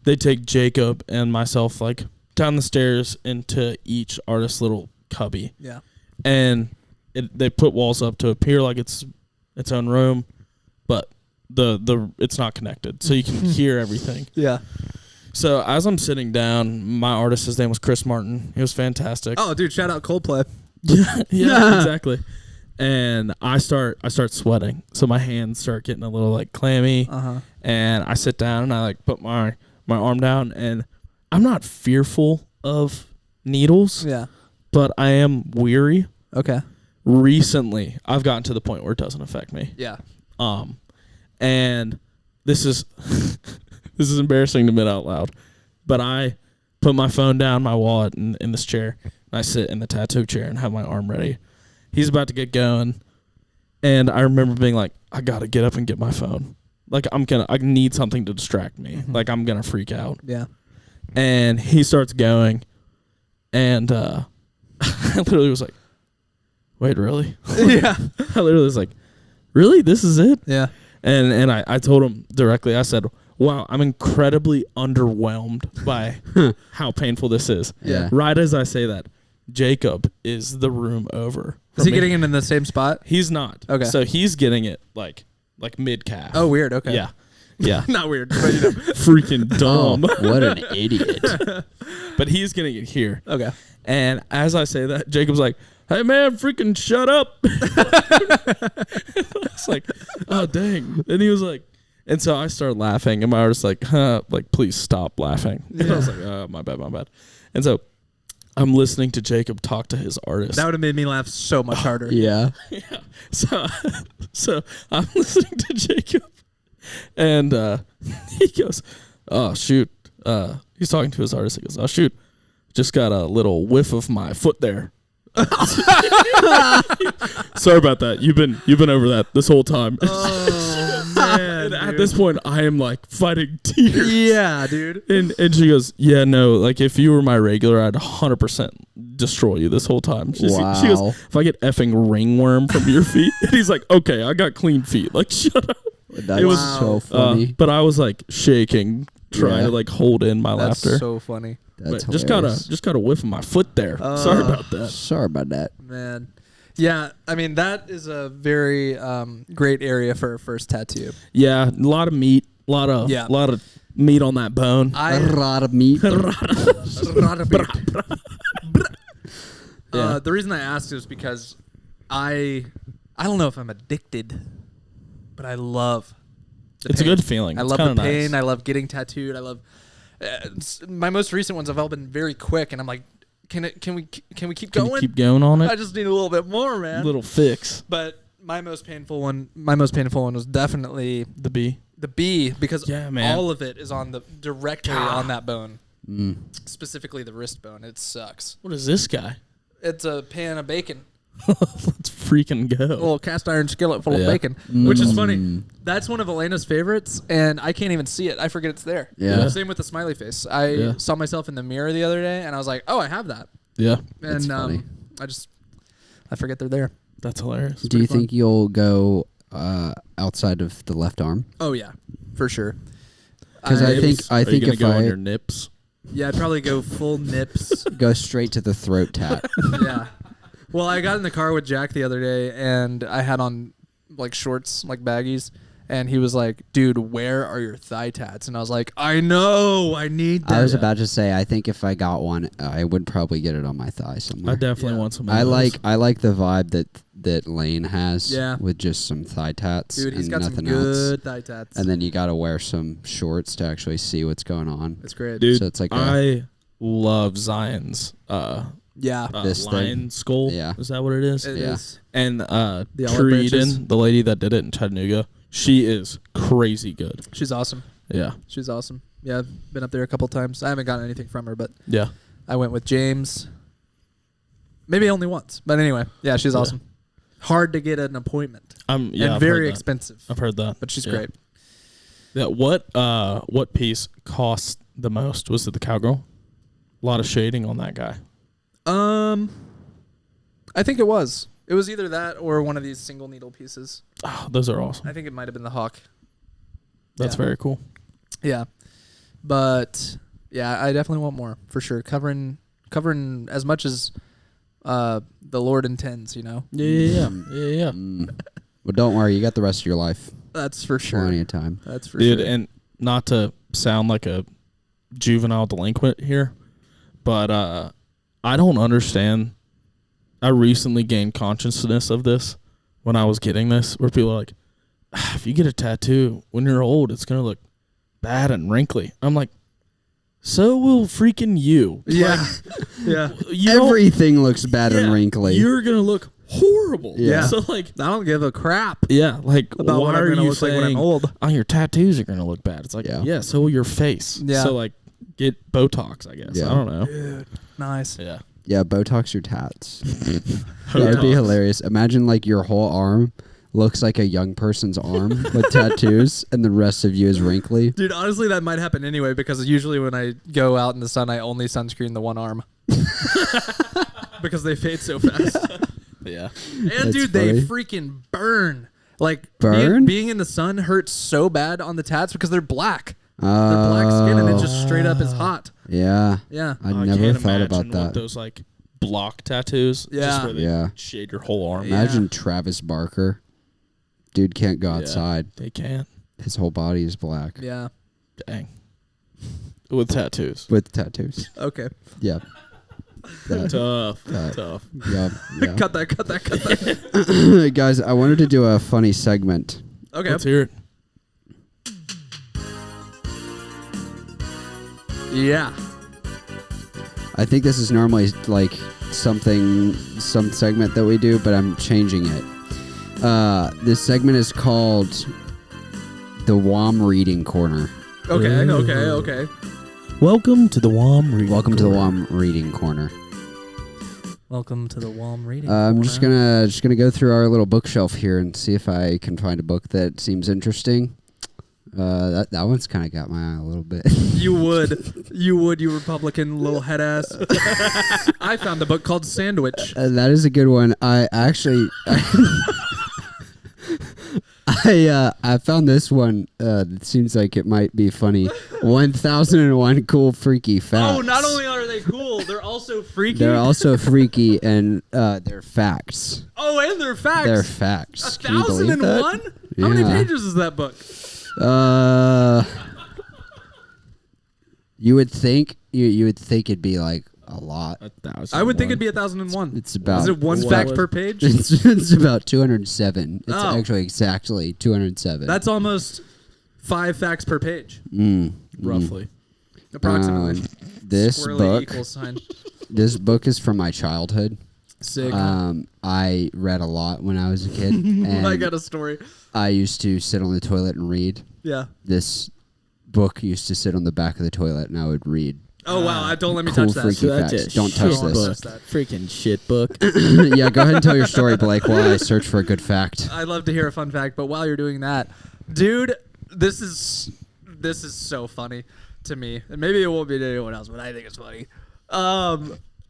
they take Jacob and myself like down the stairs into each artist's little cubby, Yeah. and they put walls up to appear like it's its own room, but the it's not connected, so you can hear everything. Yeah. So as I'm sitting down, my artist, his name was Chris Martin. He was fantastic. Oh, dude, shout out Coldplay. Yeah, exactly. and I start sweating. So my hands start getting a little like clammy. And I sit down and I like put my arm down, and I'm not fearful of needles. Yeah. But I am weary. Okay. Recently, I've gotten to the point where it doesn't affect me. Yeah. And this is this is embarrassing to admit out loud, but I put my phone down, my wallet in this chair, and I sit in the tattoo chair and have my arm ready. He's about to get going, and I remember being like, I gotta get up and get my phone. Like I need something to distract me. Like I'm gonna freak out. Yeah. And he starts going, and I literally was like, wait, really? Yeah. I literally was like, really? This is it? Yeah. And I told him directly, I said, wow, I'm incredibly underwhelmed by how painful this is. Yeah. Right as I say that, Jacob is the room over. Is he getting it in the same spot? He's not. Okay. So he's getting it like mid-calf. Oh, weird. Okay. Yeah. Yeah. Not weird, but you know. Freaking dumb. What an idiot. But he's getting it here. Okay. And as I say that, Jacob's like, hey, man, freaking shut up. It's like, oh, dang. And he was like, and so I started laughing, and my artist like, like, please stop laughing. Yeah. And I was like, oh, my bad. And so I'm listening to Jacob talk to his artist. That would have made me laugh so much harder. Yeah. Yeah. So I'm listening to Jacob, and he goes, oh, shoot. He's talking to his artist. He goes, oh, shoot. Just got a little whiff of my foot there. Sorry about that. You've been over that this whole time. Oh man! At this point, I am like fighting tears. Yeah, dude. And she goes, yeah, no. Like if you were my regular, I'd 100% destroy you this whole time. She goes, if I get effing ringworm from your feet, and he's like, okay, I got clean feet. Like shut up. That was so funny. But I was like shaking, trying to like hold in my laughter. That's so funny. That's just got a whiff of my foot there. Sorry about that. Sorry about that. Man. Yeah, I mean, that is a very great area for a first tattoo. Yeah, a lot of meat. A lot of meat on that bone. A lot of meat. The reason I asked is because I don't know if I'm addicted, but I love the It's pain. a good feeling. I It's love the kinda pain. nice. I love getting tattooed. I love my most recent ones have all been very quick, and I'm like, can we keep Can going? you keep going on I it? just need a little bit more, man. Little fix. But my most painful one was definitely The B. the B, because man. all of it is on directly on that bone, specifically the wrist bone. It sucks. What is this guy? It's a pan of bacon, Let's freaking a go. little cast iron skillet full of Yeah. bacon, which is funny. That's one of Elena's favorites, and I can't even see it. I forget it's there. Yeah. Same with the smiley face. I saw myself in the mirror the other day, and I was like, oh, I have that. Yeah. And funny. I forget they're there. That's hilarious. Do you think you'll go outside of the left arm? Oh yeah, for sure. Because I think Are you gonna if go on I your nips? Yeah, I'd probably go full nips. go straight to the throat tat. Yeah. Well, I got in the car with Jack the other day, and I had on like shorts, like baggies, and he was like, "Dude, where are your thigh tats?" And I was like, "I know, I need that." I was about to say, I think if I got one, I would probably get it on my thigh somewhere. I definitely want some. I like the vibe that Lane has. Yeah. With just some thigh tats. Dude, he's and got some nothing good else. thigh tats. And then you got to wear some shorts to actually see what's going on. It's great, dude. So it's like I love Zion's. Yeah, this lion thing. skull. Yeah. Is that what it is? it Yeah. is. And olive Tree branches. Eden, the lady that did it in Chattanooga, she is crazy good. She's awesome. Yeah. She's awesome. Yeah, I've been up there a couple times. I haven't gotten anything from her, but Yeah. I went with James. Maybe only once, but anyway, yeah, she's awesome. Hard to get an appointment. And and very expensive. I've heard that. But she's Yeah. great. Yeah. What piece cost the most? Was it the cowgirl? A lot of shading on that guy. I think it was. It was either that or one of these single needle pieces. Oh, those are awesome. I think it might have been the hawk. That's very cool. Yeah. But yeah, I definitely want more for sure. Covering as much as the Lord intends, you know. Yeah. Well, don't worry. You got the rest of your life. That's for sure. Plenty of time. That's for Dude, sure. and not to sound like a juvenile delinquent here, but I don't understand. I recently gained consciousness of this. when I was getting this, where people are like, if you get a tattoo when you're old, it's going to look bad and wrinkly. I'm like, so will freaking you. Yeah. Everything looks bad and wrinkly. You're going to look horrible. Yeah. So, like, I don't give a crap. yeah, like, About why what I'm are gonna you look like saying, when I'm old? oh, your tattoos are going to look bad? It's like, yeah, so will your face. Yeah. So, like, get Botox, I guess. Yeah. I don't know. Dude, nice. Yeah. Yeah, Botox your tats. That would be hilarious. Imagine like your whole arm looks like a young person's arm with tattoos, and the rest of you is wrinkly. Dude, honestly, that might happen anyway because usually when I go out in the sun, I only sunscreen the one arm because they fade so fast. Yeah. And That's dude, funny. they freaking burn. Like Burn? being in the sun hurts so bad on the tats because they're black. They're black skin and it just straight up is hot. Yeah. Yeah. I I never can't thought imagine about what that. those like block tattoos. Yeah. Just where they Yeah. shade your whole arm. Imagine Travis Barker. Dude can't go outside. They can't. His whole body is black Yeah. Dang. With tattoos. with tattoos. Okay. Yeah. That, Tough. that- Tough. yeah. Yeah. Cut that. Guys, I wanted to do a funny segment. Okay. Let's hear it. Yeah. I think this is normally like some segment that we do, but I'm changing it. This segment is called the WOM Reading Corner. Okay. Welcome to the WOM Reading Welcome to the Corner. WOM Reading Corner. Welcome to the WOM Reading I'm Corner. just gonna go through our little bookshelf here and see if I can find a book that seems interesting. That one's kind of got my eye a little bit. You would, you Republican little head ass. I found a book called Sandwich. That is a good one. I actually, I found this one. It seems like it might be funny. 1001 cool freaky facts. Oh, not only are they cool, they're also freaky. They're also freaky and they're facts. Oh, and they're facts. They're facts. Can you believe 1001? that? How many Yeah. pages is that book? You would think you would think it'd be like a lot. 1,000. I would think it'd be 1001. It's about Is it one fact per page? It's about 207. It's Oh. actually exactly 207. That's almost 5 facts per page, roughly. approximately. This Squirrely book. equal sign. This book is from my childhood. Sick. I read a lot when I was a kid, and I got a story. I used to sit on the toilet and read. Yeah. This book used to sit on the back of the toilet, and I would read. Oh wow! Don't let me Cool touch that. freaky That's facts. a Don't touch shit this. book. That. Freaking shit book. Yeah, go ahead and tell your story, Blake, while I search for a good fact. I'd love to hear a fun fact, but while you're doing that, dude, this is so funny to me, and maybe it won't be to anyone else, but I think it's funny.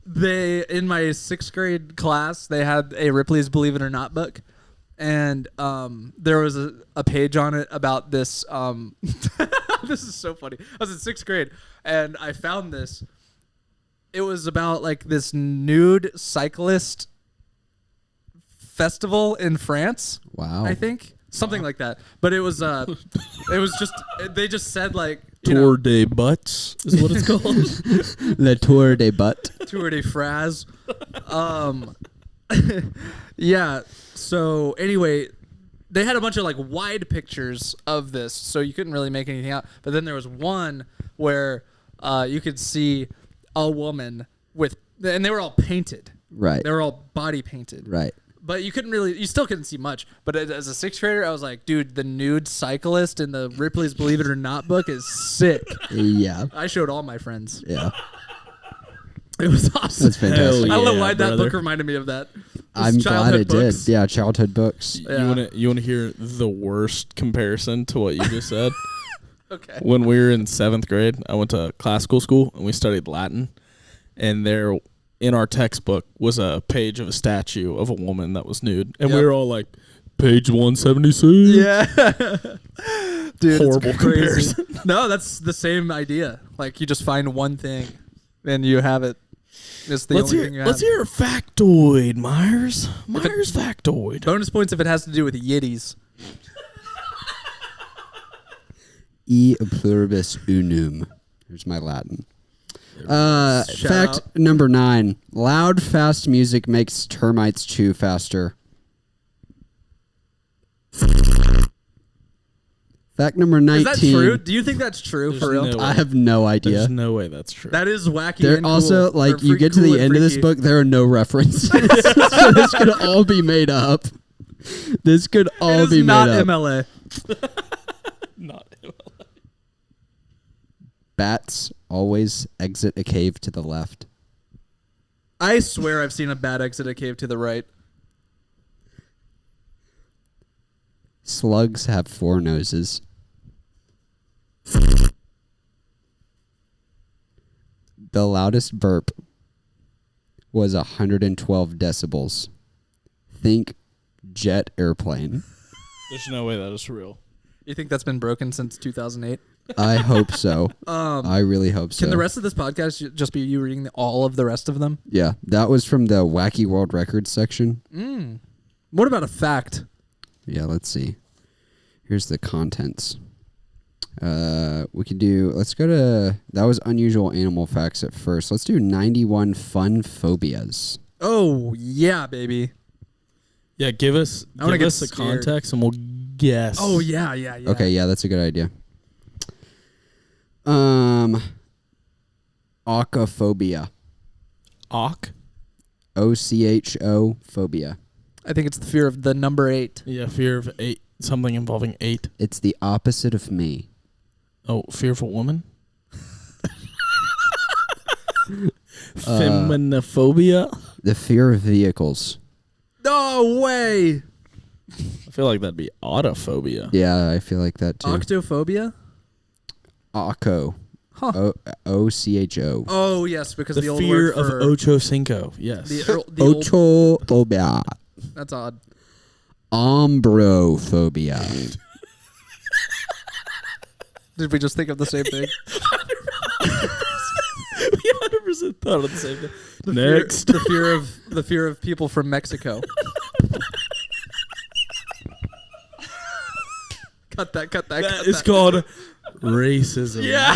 They in my 6th grade class, they had a Ripley's Believe It or Not book, and there was a page on it about this. This is so funny. I was in 6th grade, and I found this. It was about like this nude cyclist festival in France. Wow. I think something like that. But it was just they just said like you Tour de Butts is what it's called. Le Tour des Butt. Tour de Phrase. Yeah. So anyway, they had a bunch of like wide pictures of this, so you couldn't really make anything out. But then there was one where you could see a woman with, and they were all painted. Right. They were all body painted. Right. But you still couldn't see much. But as a 6th grader, I was like, dude, the nude cyclist in the Ripley's Believe It or Not book is sick. Yeah. I showed all my friends. Yeah. It was awesome. That's fantastic. I don't know Yeah, why that brother. book reminded me of that. I'm glad childhood it books. did. Yeah, childhood books. Yeah. You wanna hear the worst comparison to what you just said? Okay. When we were in 7th grade, I went to classical school and we studied Latin, and there in our textbook was a page of a statue of a woman that was nude, and we Yep. were all like, page 176. Yeah. Dude, Horrible it's crazy. comparison. No, that's the same idea. Like you just find one thing and you have it. It's the only thing you have. Let's hear a factoid, Myres. Myres factoid. Bonus points if it has to do with Yiddies. E pluribus unum. Here's my Latin. Shout Fact out. number 9. Loud, fast music makes termites chew faster. Fact number 19. Is that true? Do you think that's true for real? no way. I have no idea. There's no way that's true. That is wacky. There and also, cool. like, Or you get to cool the and end of this freaky. book, there are no references. So this could all be made up. This could all It be is not made up. MLA. Not Bats always exit a cave to the left. I swear I've seen a bat exit a cave to the right. Slugs have 4 noses. The loudest burp was 112 decibels. Think jet airplane. There's no way that is real. You think that's been broken since 2008? I hope so. I really hope so. Can the rest of this podcast just be you reading all of the rest of them? Yeah, that was from the Wacky World Records section. What about a fact? Yeah, let's see. Here's the contents. We could do, let's go to, that was unusual animal facts at first. Let's do 91 fun phobias. Oh, yeah, baby. Yeah, give us wanna get the scared. context and we'll guess. Oh, yeah. Okay, yeah, that's a good idea. Ochophobia. Ock? O-C-H-O phobia. I think it's the fear of the number 8. Yeah, fear of 8. Something involving 8. It's the opposite of me. Oh, fear of a woman? Feminophobia? The fear of vehicles. No way. I feel like that'd be autophobia. Yeah, I feel like that too. Octophobia? Ocho. Huh. O-C-H-O. Oh, yes, because The the old fear word of for Ocho Cinco. Yes. the old, Ochophobia. that's odd. Ombrophobia. Did we just think of the same thing? We 100% thought of the same thing. Next. The fear of people from Mexico. Cut that. That is called racism. Yeah.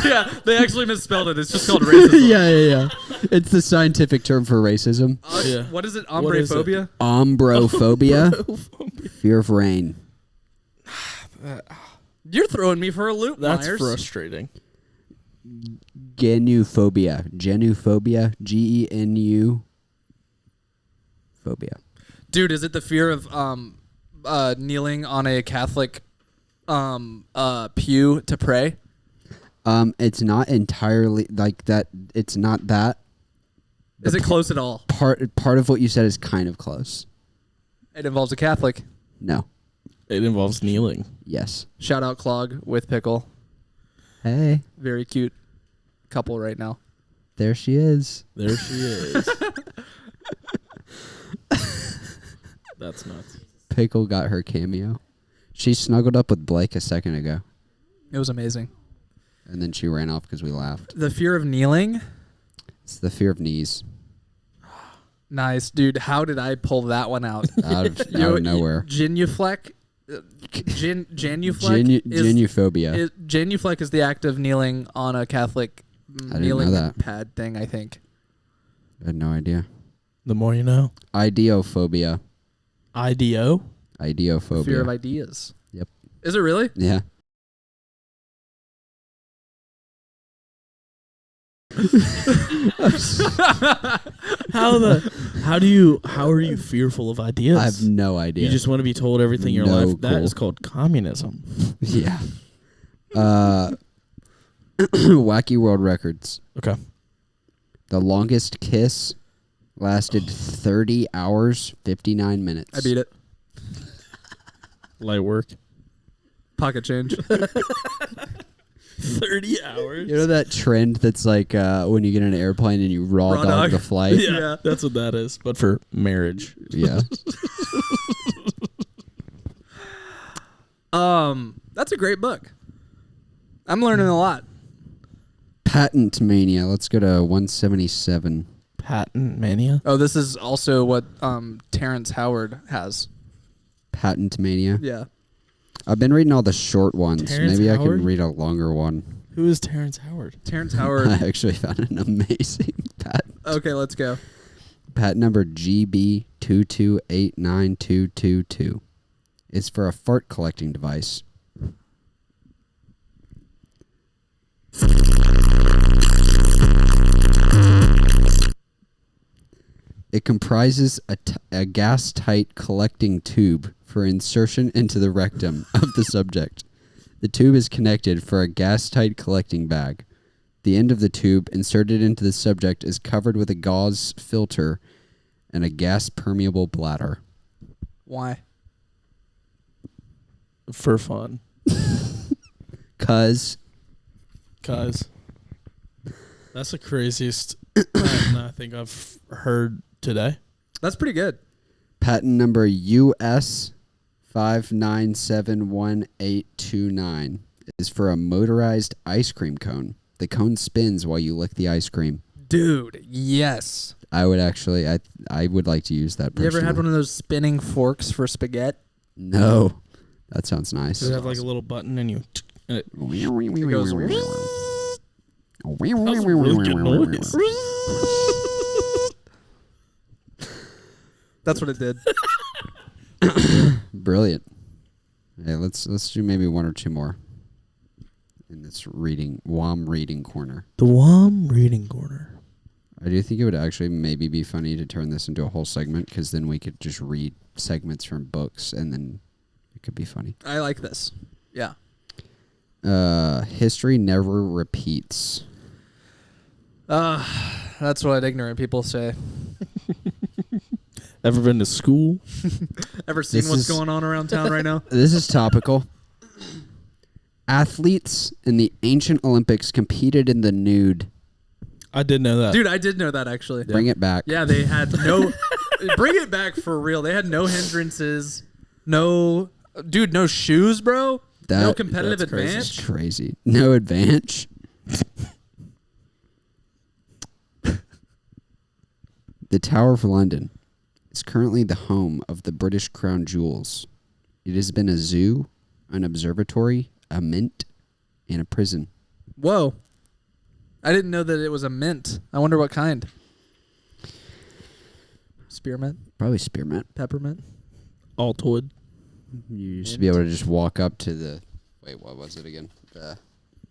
Yeah, they actually misspelled it. It's just called racism. yeah. It's the scientific term for racism. Yeah. What is it? What is it? Ombrophobia? Ombrophobia. Fear of rain. You're throwing me for a loop, That's Myres. frustrating. Genuphobia. Genuphobia. G-E-N-U. Phobia. Dude, is it the fear of kneeling on a Catholic pew to pray? It's not entirely like that. It's not that. Is it close at all? Part of what you said is kind of close. It involves a Catholic. No. It involves kneeling. Yes. Shout out Clog with Pickle. Hey, Very cute couple right now. there she is. There she is. That's nuts. Pickle got her cameo. She snuggled up with Blake a second ago, It was amazing. and then she ran off because we laughed. The fear of kneeling? It's the fear of knees. Nice. Dude, how did I pull that one out? Out of nowhere. Genuflect? Genuflect? Genuphobia. Genuflect is the act of kneeling on a Catholic didn't kneeling know that. pad thing, I think. I had no idea. The more you know. Ideophobia. IDO? Ideophobia. Fear of ideas. Yep. Is it really? Yeah. How are you fearful of ideas? I have no idea. You just want to be told everything in your No life. That clue. is called communism. Yeah. Wacky World Records. Okay. The longest kiss lasted 30 hours, 59 minutes. I beat it. Light work. Pocket change. 30 hours? You know that trend that's like when you get in an airplane and you raw Raw dog dog. the flight? Yeah, that's what that is. But for marriage. Yeah. That's a great book. I'm learning a lot. Patent Mania. Let's go to 177. Patent mania? Oh, this is also what Terrence Howard has. Patent Mania. Yeah. I've been reading all the short ones. Terrence Maybe I Howard? can read a longer one. Who is Terrence Howard? Terrence Howard. I actually found an amazing patent. Okay, let's go. Patent number GB2289222. It's for a fart collecting device. It comprises a gas-tight collecting tube for insertion into the rectum of the subject. The tube is connected for a gas-tight collecting bag. The end of the tube inserted into the subject is covered with a gauze filter and a gas-permeable bladder. Why? For fun. Cuz. That's the craziest patent I think I've heard today. That's pretty good. Patent number US 5971829 is for a motorized ice cream cone. The cone spins while you lick the ice cream. Dude, yes. I would actually, I would like to use that personally. You ever had one of those spinning forks for spaghetti? No. That sounds nice. Does it have like a little button and you... And it goes... That was a really good noise. That's what it did. Brilliant. Hey, let's do maybe one or two more in this WOM Reading Corner. The WOM Reading Corner. I do think it would actually maybe be funny to turn this into a whole segment, because then we could just read segments from books and then it could be funny. I like this. Yeah. History never repeats. That's what ignorant people say. Ever been to school? Ever seen what's going on around town right now? This is topical. Athletes in the ancient Olympics competed in the nude. I did know that. Dude, I did know that actually. Bring it back. Yeah, they had no... Bring it back for real. They had no hindrances. No shoes, bro. No competitive advantage. That's crazy. No advantage. The Tower of London is currently the home of the British Crown Jewels. It has been a zoo, an observatory, a mint, and a prison. Whoa. I didn't know that it was a mint. I wonder what kind. Spearmint? Probably spearmint. Peppermint? Altoid. You used to be able to just walk up to the... Wait, what was it again? The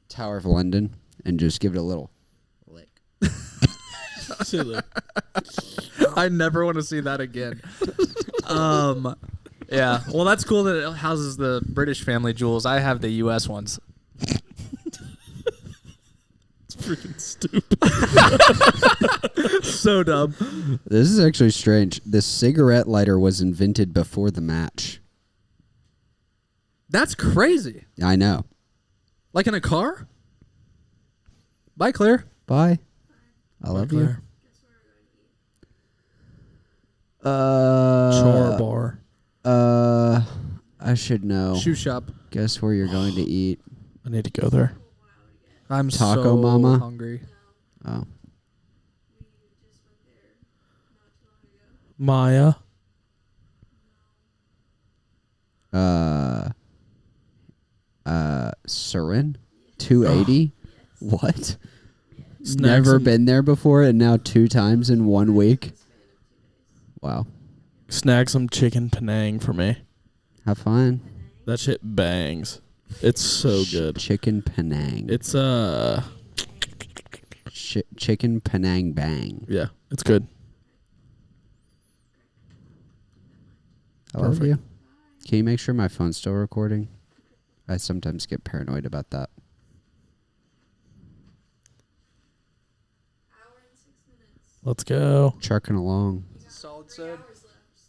Tower of London and just give it a little lick. I never want to see that again. Yeah. Well, that's cool that it houses the British family jewels. I have the U.S. ones. It's freaking stupid. So dumb. This is actually strange. The cigarette lighter was invented before the match. That's crazy. I know. Like in a car? Bye, Claire. Bye. I love you. Char bar. I should know. Shoe shop. Guess where you're going to eat? I need to go there. I'm Taco so Mama? hungry. Oh. Maya. Surin? 280? What? Snacks Never and- been there before and now 2 times in 1 week? Wow. Snag some chicken Penang for me. Have fun. That shit bangs. It's so good. Chicken Penang. It's Chicken Penang bang. yeah, it's good. I love Perfect. you. Can you make sure my phone's still recording? I sometimes get paranoid about that. Let's go. Trucking along. Solid said.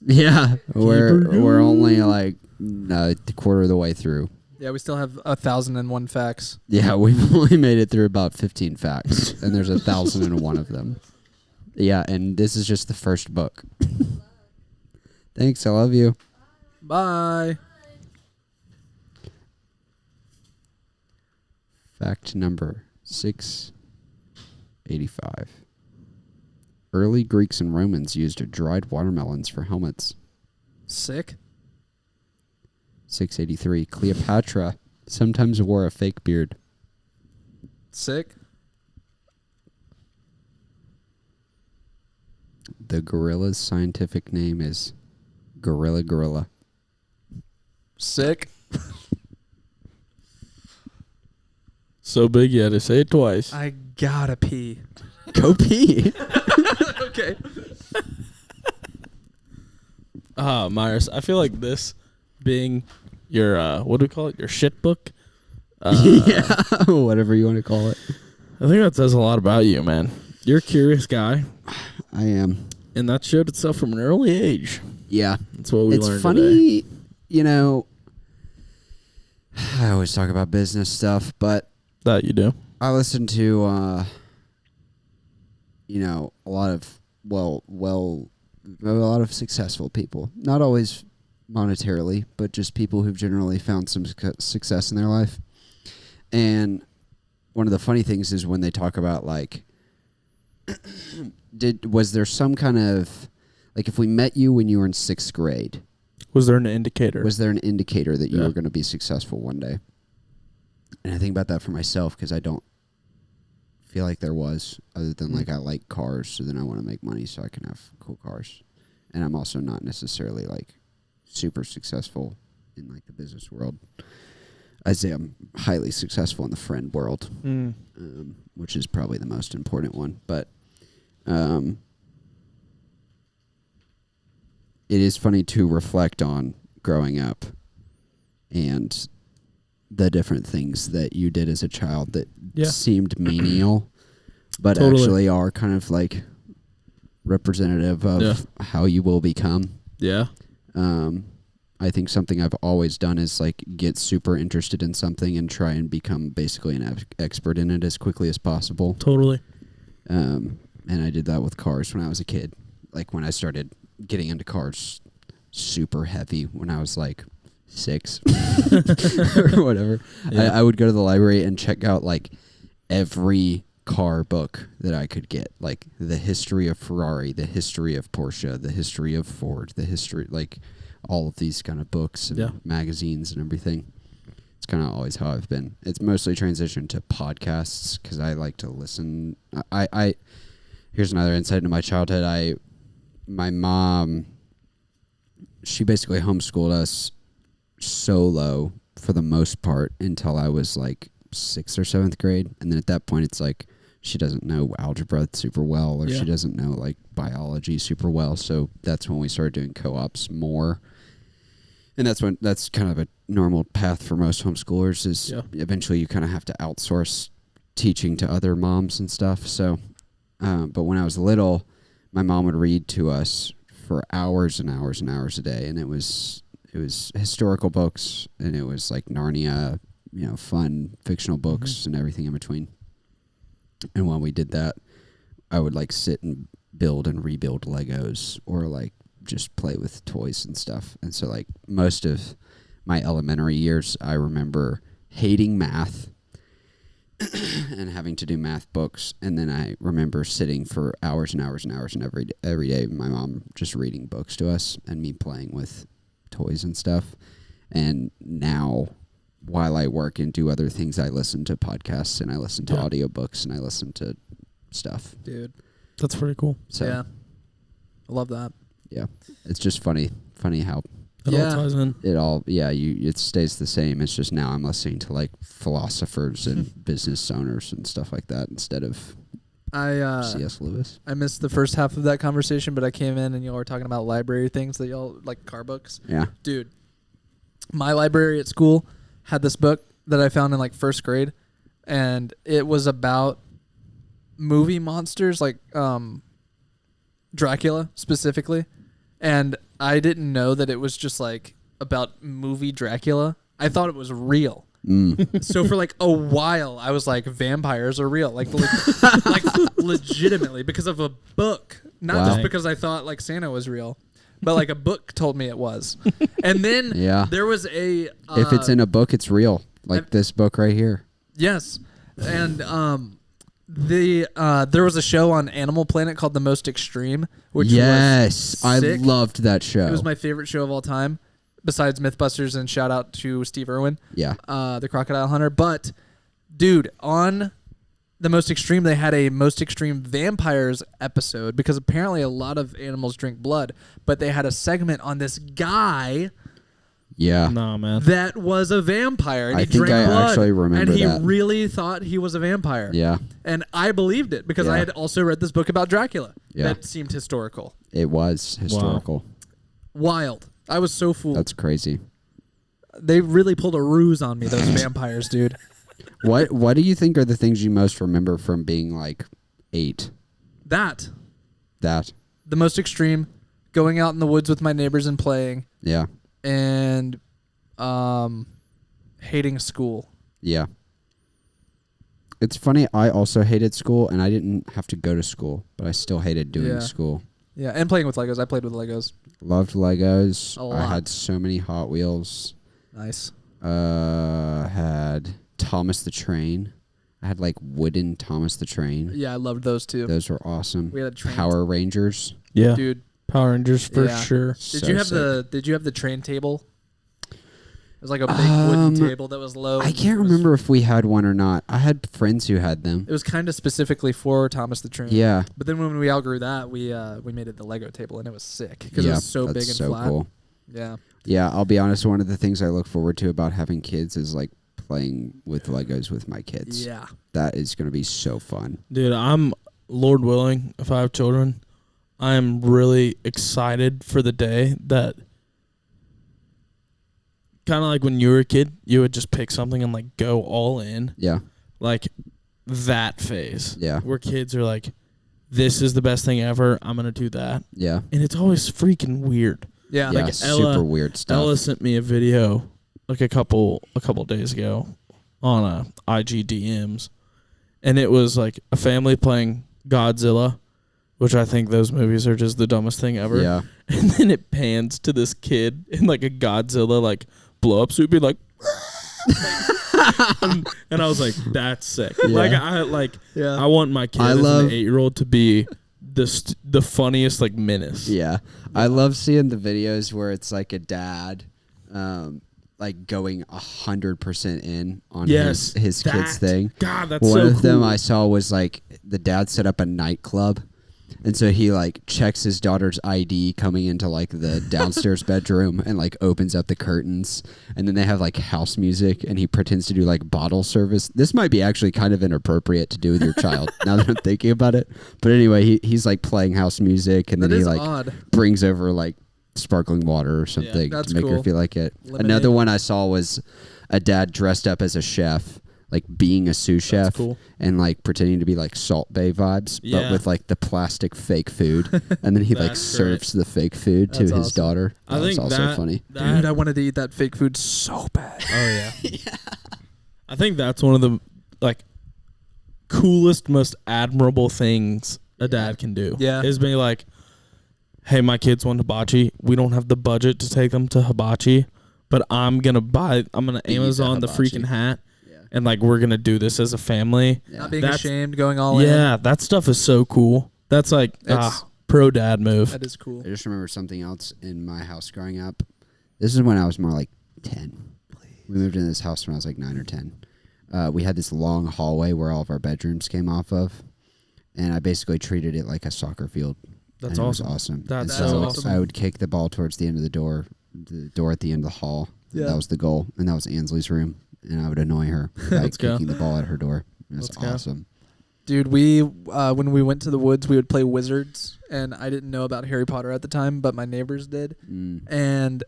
Yeah, we're going. only like a quarter of the way through. Yeah, we still have 1,001 facts. Yeah, we've only made it through about 15 facts, and there's 1,001 of them. Yeah, and this is just the first book. Thanks, I love you. Bye. Fact number 685. Early Greeks and Romans used dried watermelons for helmets. Sick. 683. Cleopatra sometimes wore a fake beard. Sick. The gorilla's scientific name is gorilla. Sick. So big you had to say it twice. I gotta pee. Go pee. Okay. Myres, I feel like this being your, what do we call it? Your shit book? Yeah, whatever you want to call it. I think that says a lot about you, man. You're a curious guy. I am. And that showed itself from an early age. Yeah. That's what we learned It's funny, today. you know, I always talk about business stuff, but That you do. I listen to, you know, a lot of, a lot of successful people. Not always monetarily, but just people who've generally found some success in their life. And one of the funny things is when they talk about, like, was there some kind of, like, if we met you when you were in 6th grade, Was there an indicator? was there an indicator that you were going to be successful one day? And I think about that for myself because I don't feel like there was, other than like I like cars, so then I want to make money so I can have cool cars. And I'm also not necessarily like super successful in like the business world. I'd say I'm highly successful in the friend world, which is probably the most important one. But it is funny to reflect on growing up and the different things that you did as a child that seemed menial, but actually are kind of like representative of how you will become. Yeah. I think something I've always done is like get super interested in something and try and become basically an expert in it as quickly as possible. Totally. And I did that with cars when I was a kid. Like when I started getting into cars super heavy when I was like 6 or whatever. I would go to the library and check out like every car book that I could get, like the history of Ferrari, the history of Porsche, the history of Ford, the history, like all of these kind of books and magazines and everything. It's kind of always how I've been. It's mostly transitioned to podcasts because I like to listen. I here's another insight into my childhood. My mom, she basically homeschooled us solo for the most part until I was like 6th or 7th grade. And then at that point, it's like she doesn't know algebra super well, or she doesn't know like biology super well. So that's when we started doing co-ops more. And that's kind of a normal path for most homeschoolers is eventually you kind of have to outsource teaching to other moms and stuff. So, but when I was little, my mom would read to us for hours and hours and hours a day. And it was historical books, and it was like Narnia, you know, fun fictional books and everything in between. And when we did that, I would like sit and build and rebuild Legos or like just play with toys and stuff. And so like most of my elementary years, I remember hating math and having to do math books. And then I remember sitting for hours and hours and hours and every day, my mom just reading books to us and me playing with toys and stuff. And now while I work and do other things, I listen to podcasts and I listen to audiobooks and I listen to stuff. Dude, that's pretty cool. So I love that. Yeah, it's just funny how it all ties in. It stays the same. It's just now I'm listening to like philosophers and business owners and stuff like that instead of C.S. Lewis. I missed the first half of that conversation, but I came in and y'all were talking about library things that y'all like, car books. Yeah, dude, my library at school had this book that I found in like 1st grade, and it was about movie monsters, like Dracula specifically. And I didn't know that it was just like about movie Dracula. I thought it was real. So for like a while, I was like, vampires are real, like legitimately, because of a book, not just because I thought like Santa was real, but like a book told me it was. And then there was a if it's in a book, it's real, like this book right here. Yes, and there was a show on Animal Planet called The Most Extreme, which was sick. I loved that show. It was my favorite show of all time, besides Mythbusters, and shout out to Steve Irwin, the crocodile hunter. But dude, on The Most Extreme, they had a Most Extreme Vampires episode, because apparently a lot of animals drink blood, but they had a segment on this guy Yeah. Nah, man. that was a vampire, and I he think drank I blood, actually remember and he that. really thought he was a vampire. Yeah. And I believed it because I Yeah. had also read this book about Dracula Yeah. that seemed historical. It was historical. Wild. I was so fooled. That's crazy. They really pulled a ruse on me, those vampires, dude. What do you think are the things you most remember from being like 8? That. That. The most extreme, going out in the woods with my neighbors and playing, Yeah. and hating school. Yeah. It's funny, I also hated school, and I didn't have to go to school, but I still hated doing school. Yeah, and playing with Legos. I played with Legos. Loved Legos. A lot. I had so many Hot Wheels. Nice. Had Thomas the Train. I had like wooden Thomas the Train. Yeah, I loved those too. Those were awesome. We had a train. Power Rangers. Yeah. Dude. Power Rangers for Yeah. sure. Did you have the train table? It was like a big wooden table that was low. I can't remember if we had one or not. I had friends who had them. It was kind of specifically for Thomas the Train. Yeah. But then when we outgrew that, we made it the Lego table, and it was sick because it was so big and so flat. Cool. Yeah. Yeah, I'll be honest. One of the things I look forward to about having kids is like playing with Legos with my kids. Yeah. That is going to be so fun. Dude, I'm, Lord willing, if I have children, I am really excited for the day that, kind of like when you were a kid, you would just pick something and like go all in. Yeah. Like that phase. Yeah. Where kids are like, this is the best thing ever. I'm going to do that. Yeah. And it's always freaking weird. Yeah. Yeah, Like super weird stuff. Ella sent me a video like a couple days ago on IG DMs, and it was like a family playing Godzilla, which I think those movies are just the dumbest thing ever. Yeah. And then it pans to this kid in like a Godzilla like blow up suit, be like, and I was like, that's sick. Yeah. Like I want my kid as an 8-year-old to be the funniest like menace. Yeah. I love seeing the videos where it's like a dad like going 100% in on his kid's thing. God, that's One so of cool. them I saw was like the dad set up a nightclub, and so he like checks his daughter's ID coming into like the downstairs bedroom and like opens up the curtains, and then they have like house music, and he pretends to do like bottle service. This might be actually kind of inappropriate to do with your child now that I'm thinking about it. But anyway, he's like playing house music, and then he like odd. brings over like sparkling water or something that's to make her cool. feel like it. Lemonade. Another one I saw was a dad dressed up as a chef, like being a sous chef, cool. and like pretending to be like Salt Bay vibes, but Yeah. with like the plastic fake food, and then he like That's serves the fake food to That's his awesome. daughter. I That was think also that, funny. Dude, I wanted to eat that fake food so bad. Oh yeah. I think that's one of the like coolest, most admirable things a dad can do. Yeah. Is be like, hey, my kids want hibachi. We don't have the budget to take them to hibachi, but I'm gonna Amazon the hibachi. freaking hat, and like we're gonna do this as a family. Not being That's- ashamed, going all in. Yeah, that stuff is so cool. That's like pro dad move. That is cool. I just remember something else in my house growing up. This is when I was more like 10. We moved into this house when I was like 9 or 10. We had this long hallway where all of our bedrooms came off of, and I basically treated it like a soccer field. That's and awesome. It was awesome. That's and so so awesome. I would kick the ball towards the end of the door at the end of the hall. Yeah. That was the goal, and that was Ansley's room, and I would annoy her by Let's go. kicking the ball at her door. It was Let's go. awesome. Dude, we when we went to the woods, we would play Wizards, and I didn't know about Harry Potter at the time, but my neighbors did. And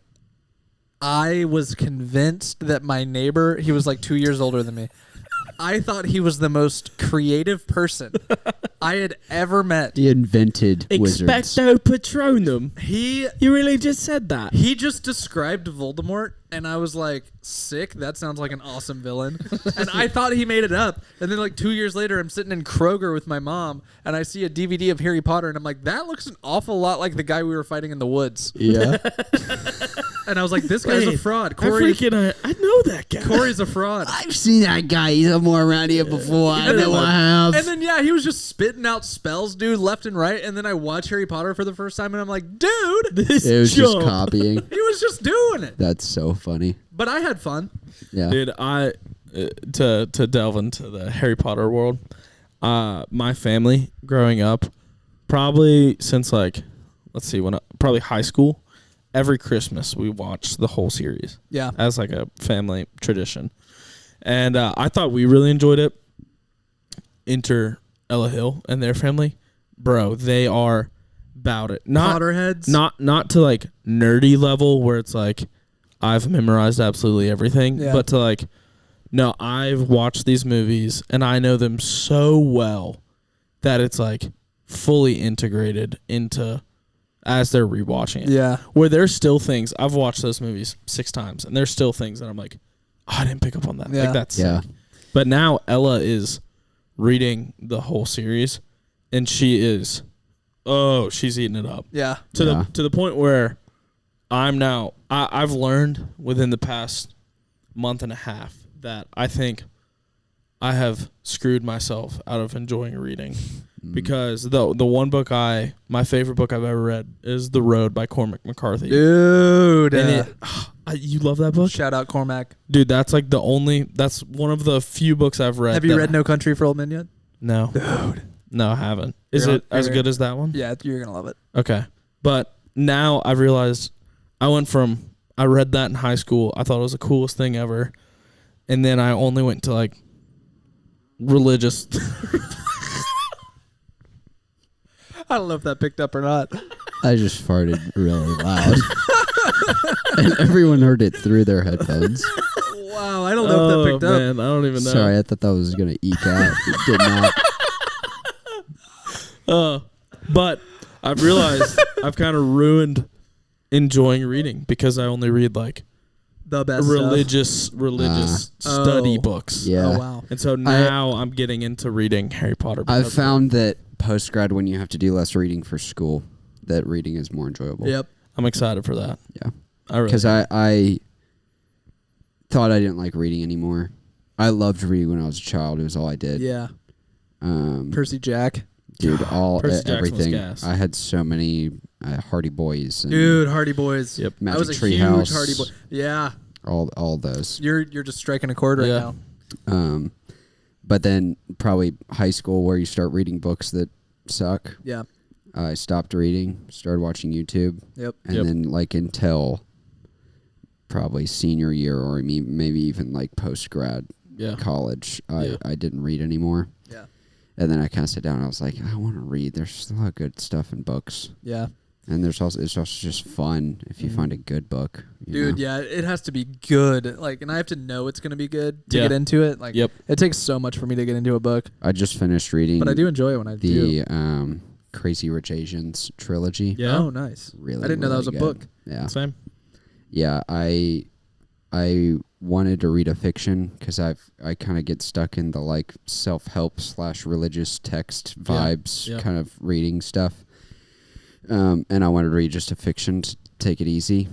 I was convinced that my neighbor, he was like 2 years older than me. I thought he was the most creative person I had ever met. He invented wizards. Expecto Patronum. He You really just said that. He just described Voldemort, and I was like, sick. That sounds like an awesome villain. And I thought he made it up. And then like 2 years later, I'm sitting in Kroger with my mom, and I see a DVD of Harry Potter, and I'm like, that looks an awful lot like the guy we were fighting in the woods. Yeah. And I was like, this guy's a fraud. I know that guy. Corey's a fraud. I've seen that guy. He's somewhere around here before. I know I have. And then, yeah, he was just spitting out spells, dude, left and right. And then I watch Harry Potter for the first time, and I'm like, dude, This It was just jump. copying. he was just doing it. That's so funny. But I had fun. Yeah. Dude, I to delve into the Harry Potter world, my family growing up, probably since like, let's see, probably high school, every Christmas we watch the whole series. Yeah. As like a family tradition. And I thought we really enjoyed it. Enter Ella Hill and their family. Bro, they are about it. Potterheads? Not to like nerdy level where it's like I've memorized absolutely everything, but to like, no, I've watched these movies and I know them so well that it's like fully integrated into as they're rewatching it. Yeah. Where there's still things, I've watched those movies 6 times and there's still things that I'm like, oh, I didn't pick up on that. Yeah. Like that's sick. But now Ella is reading the whole series and she is, she's eating it up. Yeah. To the point where I've learned within the past month and a half that I think I have screwed myself out of enjoying reading because the one book my favorite book I've ever read is The Road by Cormac McCarthy. Dude. And you love that book? Shout out Cormac. Dude, that's like that's one of the few books I've read. Have you read No Country for Old Men yet? No. Dude. No, I haven't. Is it as good as that one? Yeah, you're going to love it. Okay. But now I've realized I read that in high school. I thought it was the coolest thing ever. And then I only went to like religious. I don't know if that picked up or not. I just farted really loud. And everyone heard it through their headphones. Wow, I don't know if that picked up. Man, I don't even know. Sorry, I thought that was going to eke out. It did not. But I've realized I've kind of ruined enjoying reading because I only read like the best religious study books. Yeah. Oh, wow. And so now I'm getting into reading Harry Potter. I've found that post-grad, when you have to do less reading for school, that reading is more enjoyable. Yep. I'm excited for that. Yeah. Because I thought I didn't like reading anymore. I loved reading when I was a child. It was all I did. Yeah. Percy Jack. Dude, everything. Gas. I had so many Hardy Boys. And Dude, Hardy Boys. Yep. Magic I was a Tree huge House, Hardy Boy. Yeah. All those. You're just striking a chord right now. But then probably high school where you start reading books that suck. Yeah. I stopped reading, started watching YouTube. Yep. And then like until probably senior year or maybe even like post-grad college, I didn't read anymore. Yeah. And then I kind of sat down and I was like, I want to read. There's a lot of good stuff in books. Yeah. And it's also just fun if you find a good book. Dude, yeah, it has to be good. Like, and I have to know it's going to be good to get into it. Like, it takes so much for me to get into a book. I just finished reading. But I do enjoy it when I do. The Crazy Rich Asians trilogy. Yeah. Oh, nice. Really, I didn't know that was a book. Yeah. Same. Yeah, I wanted to read a fiction because I kind of get stuck in the like self-help / religious text vibes kind of reading stuff. And I wanted to read just a fiction to take it easy.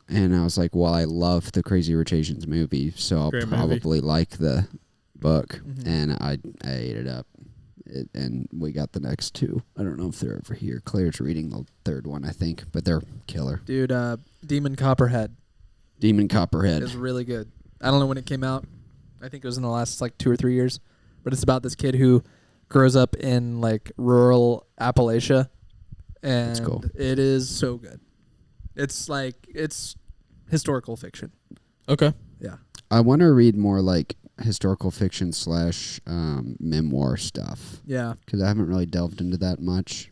And I was like, well, I love the Crazy Rich Asians movie, so I'll probably like the book. Mm-hmm. And I ate it up. And we got the next 2. I don't know if they're over here. Claire's reading the 3rd one, I think, but they're killer. Dude, Demon Copperhead. Demon Copperhead is really good. I don't know when it came out. I think it was in the last like 2 or 3 years. But it's about this kid who grows up in like rural Appalachia. And that's cool. It is so good. It's historical fiction. Okay. Yeah. I want to read more like historical fiction / memoir stuff. Yeah. Because I haven't really delved into that much.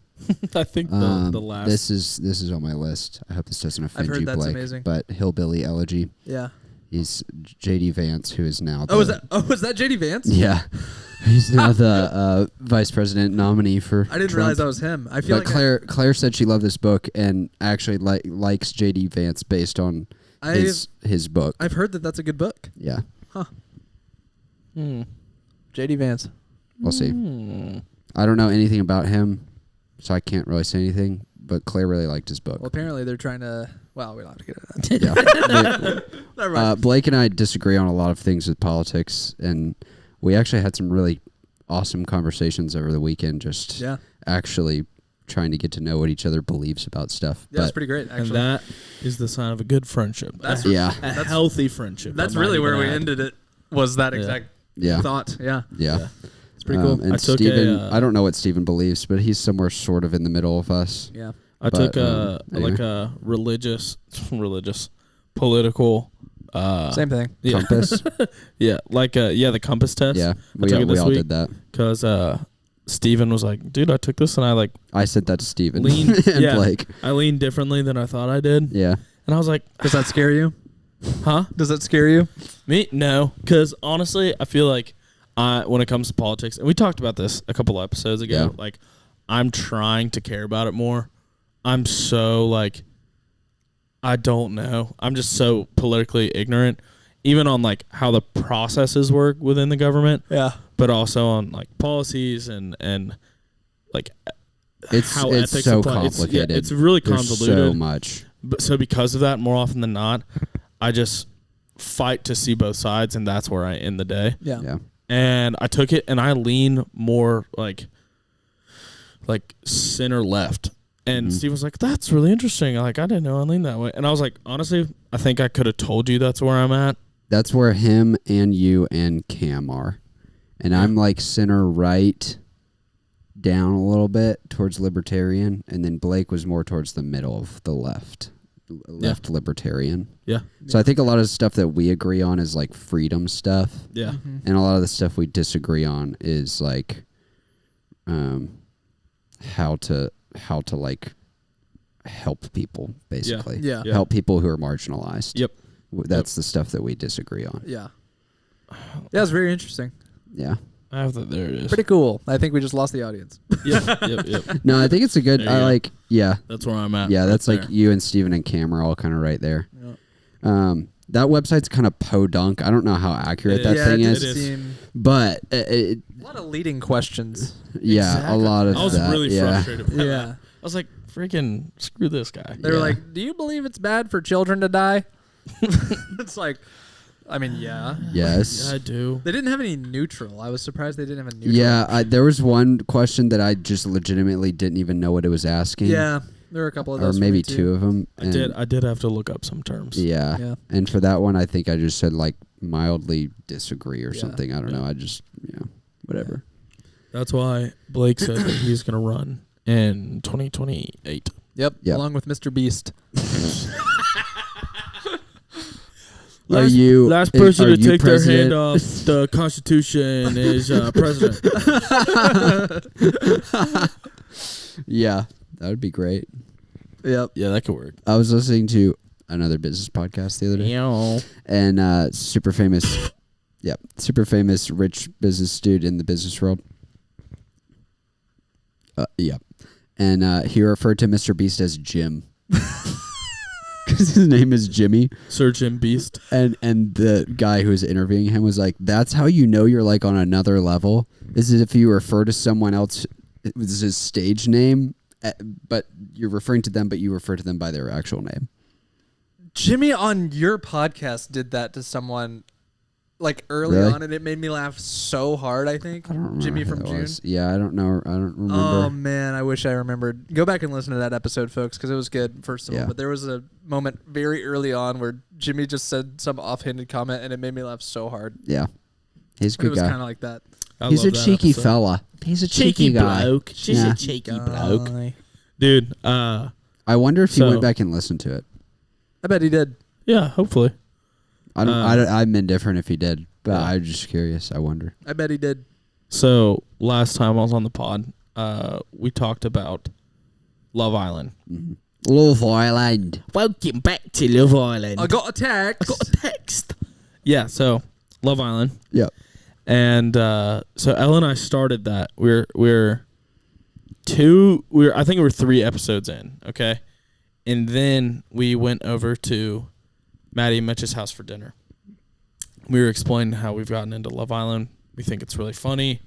I think the last. This is on my list. I hope this doesn't offend you, that's Blake. amazing. But Hillbilly Elegy. Yeah. He's J.D. Vance, who is now. Was that J.D. Vance? Yeah. He's now the vice president nominee for. I didn't realize that was him. I feel like Claire said she loved this book and actually likes J.D. Vance based on his book. I've heard that that's a good book. Yeah. Huh. J.D. Vance. We'll see. I don't know anything about him, so I can't really say anything. But Claire really liked his book. Well, apparently they're trying to. Well, we don't have to get into that. Yeah. Blake and I disagree on a lot of things with politics, and we actually had some really awesome conversations over the weekend. Just actually trying to get to know what each other believes about stuff. Yeah, that's pretty great. Actually, and that is the sign of a good friendship. That's a healthy friendship. That's really where we ended it. Was that exact thought? Yeah. It's pretty cool. And Steven, I don't know what Steven believes, but he's somewhere sort of in the middle of us. Yeah. I took like a religious, political. Same thing. Yeah. Compass. Yeah, like the compass test. Yeah, we all did that. Because Steven was like, dude, I took this and I sent that to Steven and Blake. I leaned differently than I thought I did. Yeah. And I was like, does that scare you? Huh? Does that scare you? Me? No. Because honestly, I feel like when it comes to politics, and we talked about this a couple episodes ago, like I'm trying to care about it more. I'm so like, I don't know. I'm just so politically ignorant, even on like how the processes work within the government. Yeah. But also on like policies and like how ethics so apply. complicated. It's really convoluted. There's so much. But so because of that, more often than not, I just fight to see both sides, and that's where I end the day. Yeah. And I took it, and I lean more like center left. And Steve was like, "That's really interesting. Like, I didn't know I leaned that way." And I was like, honestly, I think I could have told you that's where I'm at. That's where him and you and Cam are. And I'm like center right down a little bit towards libertarian. And then Blake was more towards the middle of the left libertarian. Yeah. So I think a lot of the stuff that we agree on is like freedom stuff. Yeah. Mm-hmm. And a lot of the stuff we disagree on is like how to like help people, basically. Yeah. Help people who are marginalized. Yep. That's the stuff that we disagree on. Yeah. Yeah, it's very interesting. Yeah. I have that. There it is. Pretty cool. I think we just lost the audience. Yep. No, I think it's a good. There you go. Like. Yeah. That's where I'm at. Yeah, that's right like there. you and Steven and Cam are all kind of right there. Yeah. That website's kind of podunk. I don't know how accurate that thing it is, did seem but a lot of leading questions. yeah, Exactly. a lot of I was that. really frustrated. By Yeah. that. I was like, freaking screw this guy. They were like, "Do you believe it's bad for children to die?" It's like, I mean, yeah. Yes. Yeah, I do. They didn't have any neutral. I was surprised they didn't have a neutral. Yeah, there was one question that I just legitimately didn't even know what it was asking. Yeah. There were a couple of those. Or maybe two of them. I did have to look up some terms. Yeah. Yeah. And for that one, I think I just said like mildly disagree or Yeah. something. I don't Yeah. know. I just, whatever. That's why Blake said that he's going to run in 2028. Yep. Yep. Along with Mr. Beast. Last person are to you take president? their hand off the Constitution is president. Yeah, that would be great. Yep. Yeah, that could work. I was listening to another business podcast the other day, and super famous rich business dude in the business world. And he referred to Mr. Beast as Jim. Because his name is Jimmy. Sir Jim Beast. And the guy who was interviewing him was like, that's how you know you're like on another level. Is if you refer to someone else, it was his stage name, but you're referring to them, but you refer to them by their actual name. Jimmy on your podcast did that to someone like early Really? on, and it made me laugh so hard, I think. I don't remember Jimmy who from that June. was. Yeah, I don't know. I don't remember. Oh, man, I wish I remembered. Go back and listen to that episode, folks, because it was good, first of all. Yeah. But there was a moment very early on where Jimmy just said some offhanded comment, and it made me laugh so hard. Yeah. He's a But good it was guy. kind of like that. He's a cheeky fella. He's a cheeky guy. bloke. She's Yeah. a cheeky bloke. Dude, I wonder if he So- went back and listened to it. I bet he did. yeah, hopefully. I'm indifferent if he did, but Yeah. I'm just curious. I wonder. I bet he did. So last time I was on the pod, we talked about Love Island. Mm-hmm. Love Island. Welcome back to Love Island. I got a text. text. Yeah, so Love Island. Yep. And so Ella and I started that. I think we were 3 episodes in, okay? And then we went over to Maddie and Mitch's house for dinner. We were explaining how we've gotten into Love Island. We think it's really funny,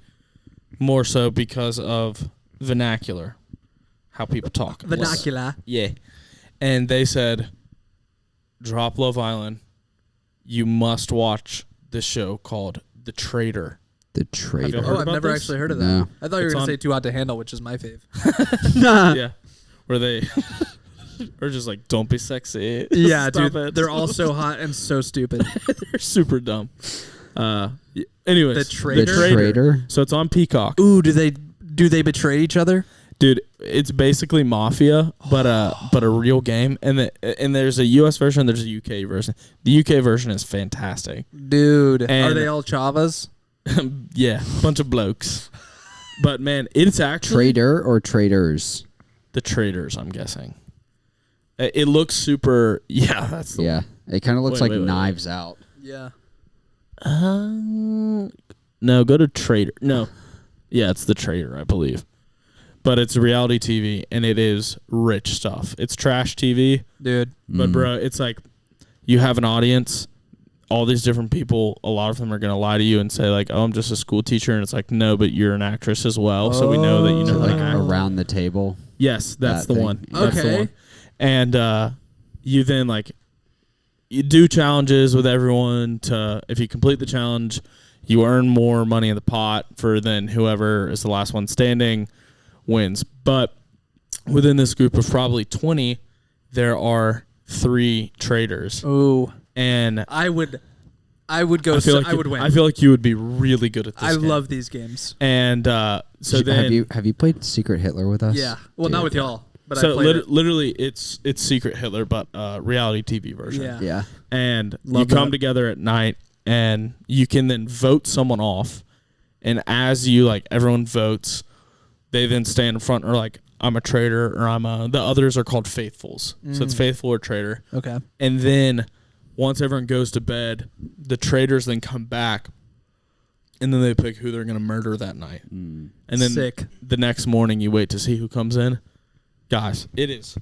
more so because of vernacular, how people talk. Vernacular. Yeah. And they said, drop Love Island. You must watch this show called The Traitor. The Traitor. Have you Oh, heard I've about never this? actually heard of that. No. I thought you were It's going on- to say Too Hot to Handle, which is my fave. Yeah. Where they are just like, don't be sexy. Yeah, Stop dude. it. They're all so hot and so stupid. They're super dumb. Anyways. The Traitor? The Traitor. So it's on Peacock. Ooh, do they betray each other? Dude, it's basically Mafia, but a real game. And there's a US version, there's a UK version. The UK version is fantastic. Dude, And are they all Chavas? Yeah, bunch of blokes. But man, it's actually Trader or traders? the traders, I'm guessing. It looks super. Yeah, that's the one. It kind of looks like Wait. Knives Out. Yeah. No, go to Trader. No. Yeah, it's the Trader, I believe. But it's reality TV, and it is rich stuff. It's trash TV. Dude. But, bro, it's like you have an audience. All these different people, a lot of them are going to lie to you and say, like, oh, I'm just a school teacher. And it's like, no, but you're an actress as well. So we know that you know like how to act. around the table. Yes, that's the thing. one. Okay. That's the one. And you then, like, you do challenges with everyone to, if you complete the challenge, you earn more money in the pot for then whoever is the last one standing wins. But within this group of probably 20, there are 3 traders. Ooh. And I would go. I would win. I feel like you would be really good at this. I love these games. And so then have you played Secret Hitler with us? Yeah. Well, not with y'all, but so I played it. literally, it's Secret Hitler, but reality TV version. Yeah. Yeah. And Love you come that. together at night, and you can then vote someone off. And as you like, everyone votes, they then stand in front or like, I'm a traitor, or the others are called faithfuls. So it's faithful or traitor. Okay. And then once everyone goes to bed, the traitors then come back, and then they pick who they're going to murder that night. And then Sick. the next morning, you wait to see who comes in. Guys, it's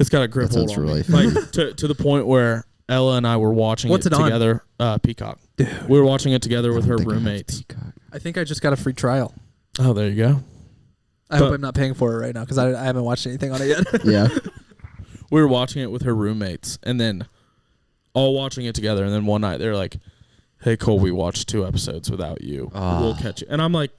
got a grip That hold sounds on really me. Like to the point where Ella and I were watching What's it it on? together. Peacock. Dude. We were watching it together with her I think I have roommates. Peacock. I think I just got a free trial. Oh, there you go. I hope I'm not paying for it right now because I haven't watched anything on it yet. Yeah. We were watching it with her roommates, and then all watching it together. And then one night they're like, "Hey, Cole, we watched 2 episodes without you. We'll catch you." And I'm like,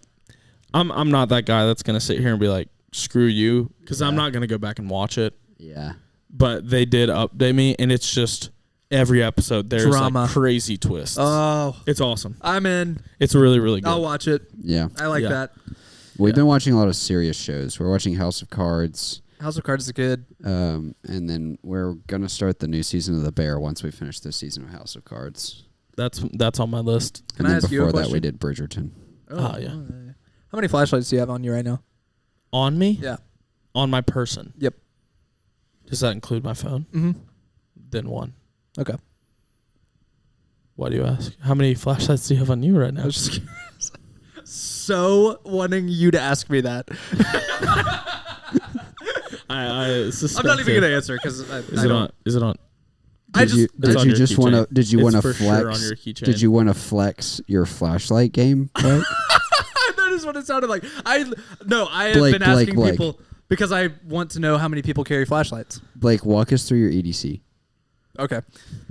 I'm not that guy that's gonna sit here and be like, "Screw you," because I'm not gonna go back and watch it. Yeah. But they did update me, and it's just every episode there's Drama. like crazy twists. Oh, It's awesome. I'm in. It's really, really good. I'll watch it. Yeah. I like Yeah. that. We've been watching a lot of serious shows. We're watching House of Cards. House of Cards is good. And then we're gonna start the new season of The Bear once we finish this season of House of Cards. That's on my list. Can and I then ask you a before that we question? did Bridgerton. Yeah. How many flashlights do you have on you right now? On me? Yeah. On my person. Yep. Does that include my phone? Mm-hmm. Then 1. Okay. Why do you ask? How many flashlights do you have on you right now? I was just so wanting you to ask me that. I I'm not even gonna answer because Is it on? Is it on? Did you on your just want to? keychain. Did you It's want to for flex? sure on your keychain. Did you want to flex your flashlight game, Blake? That is what it sounded like. I have Blake, been asking Blake. people because I want to know how many people carry flashlights. Blake, walk us through your EDC Okay,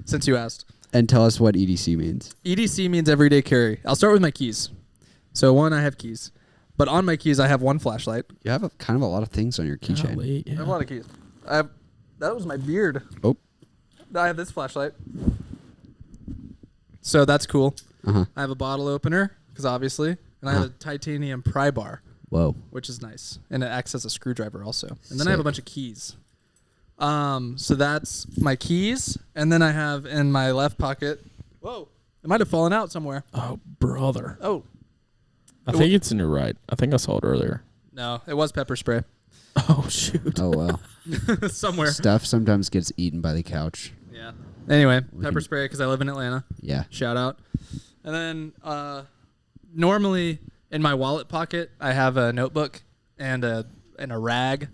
since you asked. and tell us what EDC means. EDC means everyday carry. I'll start with my keys. So 1, I have keys. But on my keys, I have 1 flashlight. You have kind of a lot of things on your keychain. Golly, I have a yeah. lot of keys. That was my beard. Oh. I have this flashlight. So that's cool. Uh-huh. I have a bottle opener, because obviously. And I have a titanium pry bar, Whoa. which is nice. And it acts as a screwdriver also. And then I have a Sick. bunch of keys. So that's my keys. And then I have in my left pocket. Whoa. It might have fallen out somewhere. Oh, brother. Oh. I think it's in your right. I think I saw it earlier. No, it was pepper spray. Oh, shoot. Oh well. Somewhere. Stuff sometimes gets eaten by the couch. Yeah. Anyway, pepper spray because I live in Atlanta. Yeah. Shout out. And then normally in my wallet pocket, I have a notebook and a rag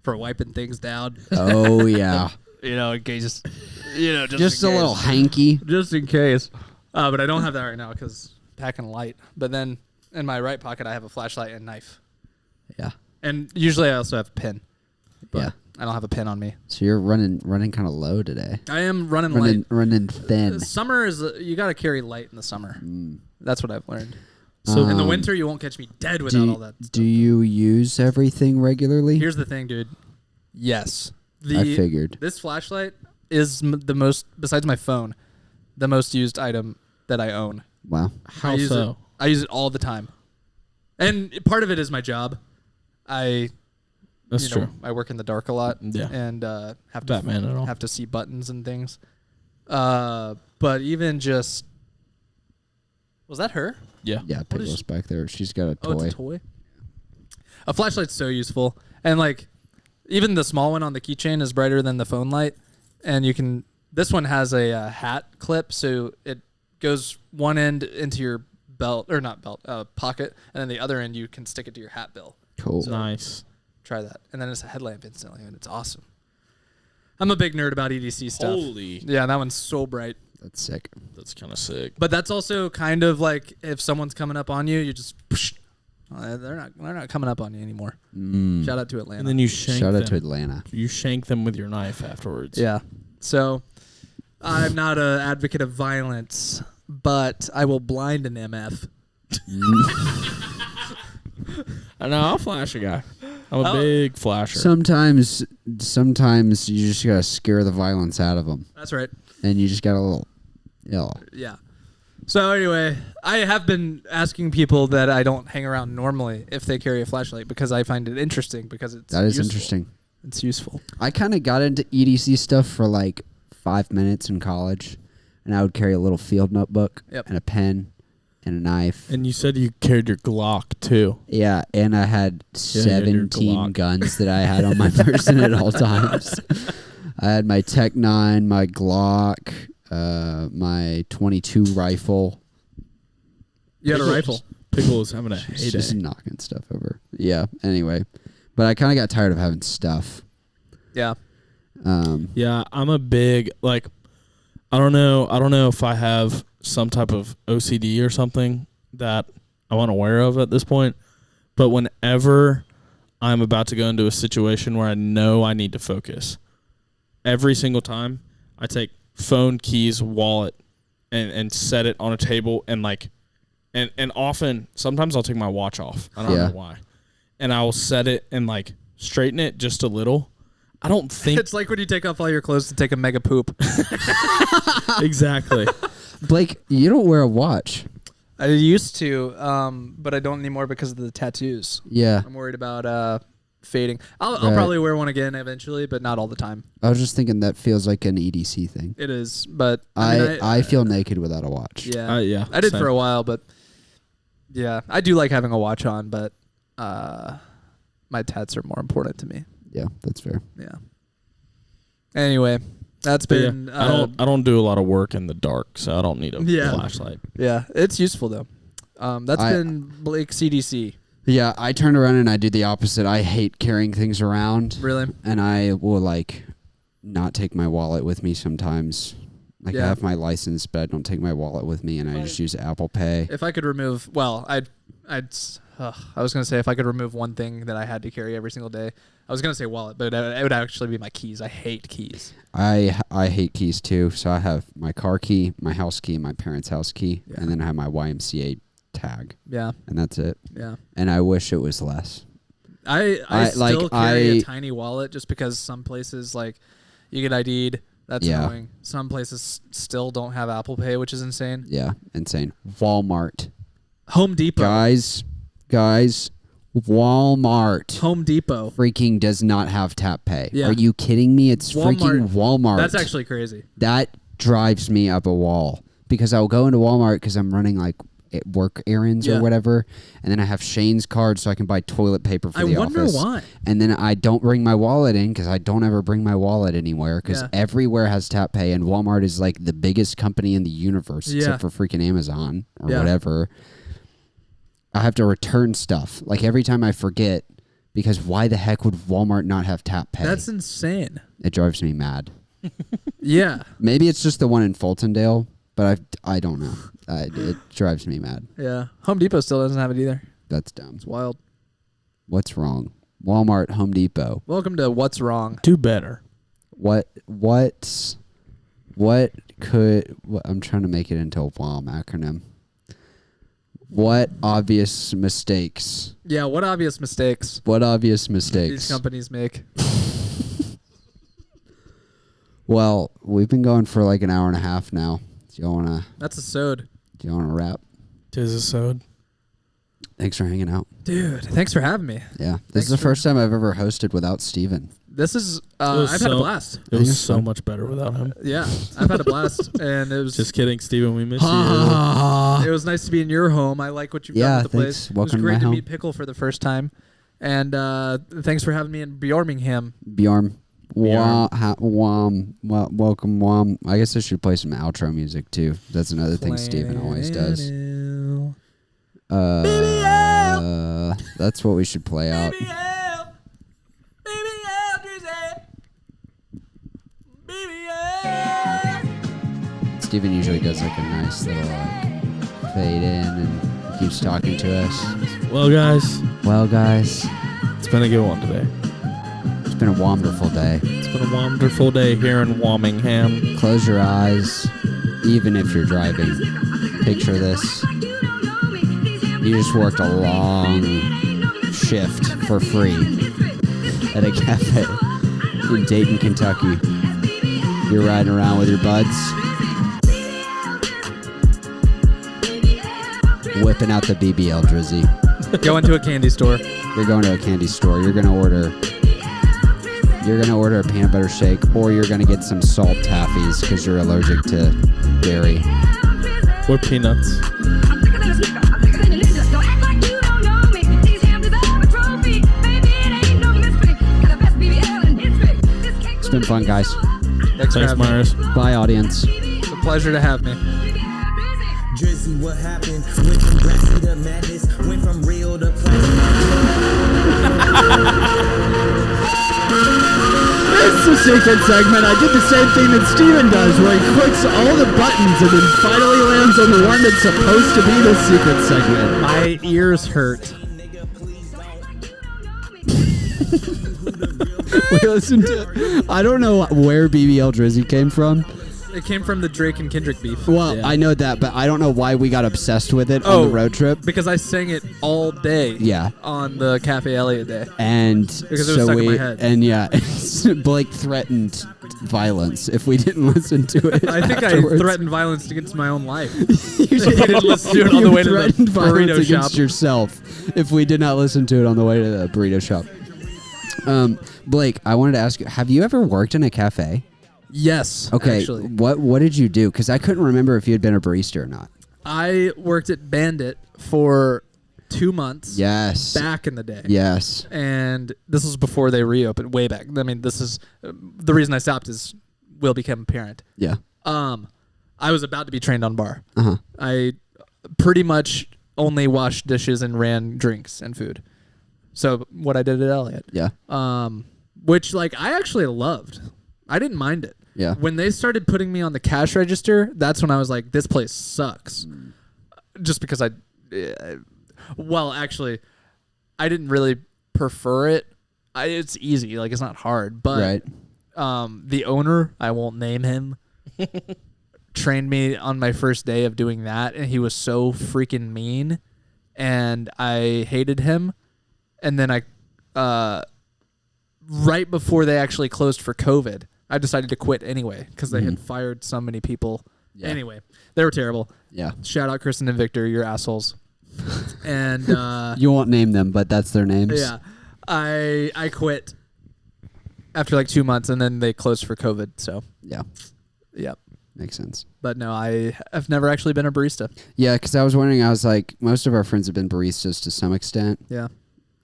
for wiping things down. Oh yeah. In case, Just a little hanky. just in case. But I don't have that right now because packing light. But then in my right pocket, I have a flashlight and knife. Yeah. And usually I also have a pen. But Yeah. I don't have a pen on me. So you're running kind of low today. I am running light. Running thin. Summer is you got to carry light in the summer. That's what I've learned. So In the winter, you won't catch me dead without all that stuff. Do you use everything regularly? Here's the thing, dude. Yes. I figured. This flashlight is the most, besides my phone, the most used item that I own. Wow. How I use so? I use it all the time. And part of it is my job. That's true. I work in the dark a lot. Yeah. And have Batman and all. to see buttons and things. But even just, was that her? Yeah. Yeah, Pickle's back there. She's got a toy. Oh, it's a toy. A flashlight's so useful, and like even the small one on the keychain is brighter than the phone light, and you can. This one has a hat clip, so it goes one end into your belt or not belt pocket, and then the other end you can stick it to your hat bill. Cool. So Nice. try that, and then it's a headlamp instantly, and it's awesome. I'm a big nerd about EDC stuff. Holy. Yeah, that one's so bright. That's sick. That's kind of sick. But that's also kind of like if someone's coming up on you, you just. They're not coming up on you anymore. Shout out to Atlanta. And then you shank Shout them. out to Atlanta. You shank them with your knife afterwards. Yeah. So I'm not an advocate of violence, but I will blind an MF. I know. I'll flash a guy. I'm a big flasher. Sometimes you just gotta scare the violence out of them, That's right. and you just got a little, Yeah. So anyway, I have been asking people that I don't hang around normally if they carry a flashlight because I find it interesting because it's That is useful. interesting. It's useful. I kind of got into EDC stuff for like 5 minutes in college, and I would carry a little field notebook and a pen and a knife. And you said you carried your Glock too. Yeah, and I had you had your 17 Glock. guns that I had on my person at all times. I had my Tech 9, my Glock, my 22 rifle. You had a rifle. Pickle is having a heyday. Just knocking stuff over. Yeah, anyway. But I kind of got tired of having stuff. Yeah. Yeah, I'm a big, like, I don't know if I have some type of OCD or something that I'm unaware of at this point, but whenever I'm about to go into a situation where I know I need to focus, every single time I take phone, keys, wallet, and set it on a table and like, and often, sometimes I'll take my watch off. I don't know why. And I will set it and like straighten it just a little. I don't think It's like when you take off all your clothes to take a mega poop. exactly. Blake, you don't wear a watch. I used to, but I don't anymore because of the tattoos. Yeah. I'm worried about fading. I'll probably wear one again eventually, but not all the time. I was just thinking that feels like an EDC thing. It is, but I feel naked without a watch. Yeah, Yeah. I did same. for a while, but yeah, I do like having a watch on, but my tats are more important to me. Yeah, that's fair. Yeah. Anyway, that's been. Yeah, I don't do a lot of work in the dark, so I don't need a flashlight. Yeah, it's useful though. That's been Blake CDC. Yeah, I turn around and I do the opposite. I hate carrying things around. Really? And I will like not take my wallet with me sometimes. Like I have my license, but I don't take my wallet with me, and I just use Apple Pay. If I could remove, I was gonna say if I could remove one thing that I had to carry every single day, I was gonna say wallet, but it would actually be my keys. I hate keys. I hate keys too. So I have my car key, my house key, my parents' house key, and then I have my YMCA tag. Yeah. And that's it. Yeah. And I wish it was less. I still carry a tiny wallet just because some places like you get ID'd. That's annoying. Some places still don't have Apple Pay, which is insane. Yeah, insane. Walmart. Home Depot. Guys, Walmart. Home Depot. Freaking does not have tap pay. Yeah. Are you kidding me? It's freaking Walmart. That's actually crazy. That drives me up a wall because I'll go into Walmart because I'm running like work errands or whatever, and then I have Shane's card so I can buy toilet paper for the office. I wonder why. And then I don't bring my wallet in because I don't ever bring my wallet anywhere because everywhere has tap pay, and Walmart is like the biggest company in the universe except for freaking Amazon or whatever. I have to return stuff like every time I forget because why the heck would Walmart not have tap pay? That's insane. It drives me mad. Yeah. Maybe it's just the one in Fultondale, but I don't know. It drives me mad. Yeah. Home Depot still doesn't have it either. That's dumb. It's wild. What's wrong? Walmart, Home Depot. Welcome to What's Wrong. Do better. I'm trying to make it into a WOM acronym. What obvious mistakes? Yeah, what obvious mistakes What obvious mistakes? these companies make? Well, we've been going for like an hour and a half now. Do you wanna That's a sode. wrap? Tis a sode. Thanks for hanging out. Dude, thanks for having me. Yeah. This is the first time I've ever hosted without Steven. This is, I've had a blast. It was so much better without him. Yeah, I've had a blast. And it was... Just kidding, Steven. We miss you. It was nice to be in your home. I like what you've done with the thanks. place. Welcome it was great to my to home. meet Pickle for the first time. And thanks for having me in Bjormingham. Bjorn. Welcome, WOM. I guess I should play some outro music, too. That's another thing Steven always does. That's what we should play out. Steven usually does like a nice little fade in and keeps talking to us. Well, guys, it's been a good one today. It's been a wonderful day. It's been a wonderful day here in Birmingham. Close your eyes, even if you're driving. Picture this. You just worked a long shift for free at a cafe in Dayton, Kentucky. You're riding around with your buds, whipping out the BBL Drizzy. Going to a candy store. You're going to a candy store. You're gonna order a peanut butter shake, or you're gonna get some salt taffies because you're allergic to dairy. Or peanuts. It's been fun, guys. Thanks Myres. Bye, audience. It's a pleasure to have me. Drizzy, what happened? Went from grassy to madness, went from real to This is the secret segment. I did the same thing that Steven does, where he clicks all the buttons and then finally lands on the one that's supposed to be the secret segment. My ears hurt. We listened to... I don't know where BBL Drizzy came from. It came from the Drake and Kendrick beef. Well, yeah. I know that, but I don't know why we got obsessed with it on the road trip. Because I sang it all day. Yeah. On the Cafe Elliott day. And because it was stuck in my head. And yeah, Blake threatened violence if we didn't listen to it. I think afterwards. I threatened violence against my own life. You didn't listen to it on the way to the threatened violence burrito against shop. yourself if we did not listen to it on the way to the burrito shop. Blake, I wanted to ask you, have you ever worked in a cafe? Yes. Okay. Actually. What did you do? Because I couldn't remember if you had been a barista or not. I worked at Bandit for 2 months. Yes. Back in the day. Yes. And this was before they reopened, way back. I mean, this is the reason I stopped is Will became a parent. Yeah. I was about to be trained on bar. Uh-huh. I pretty much only washed dishes and ran drinks and food. So what I did at Elliott. Yeah. Which like I actually loved. I didn't mind it. Yeah. When they started putting me on the cash register, that's when I was like, this place sucks. Just because actually, I didn't really prefer it. It's easy. Like, it's not hard. But the owner, I won't name him, trained me on my first day of doing that. And he was so freaking mean. And I hated him. And then right before they actually closed for COVID, I decided to quit anyway because they had fired so many people. Yeah. Anyway, they were terrible. Yeah. Shout out Kristen and Victor, you're assholes. And you won't name them, but that's their names. Yeah. I quit after like 2 months, and then they closed for COVID. So yeah. Yep. Makes sense. But no, I have never actually been a barista. Yeah, because I was wondering, I was like, most of our friends have been baristas to some extent. Yeah.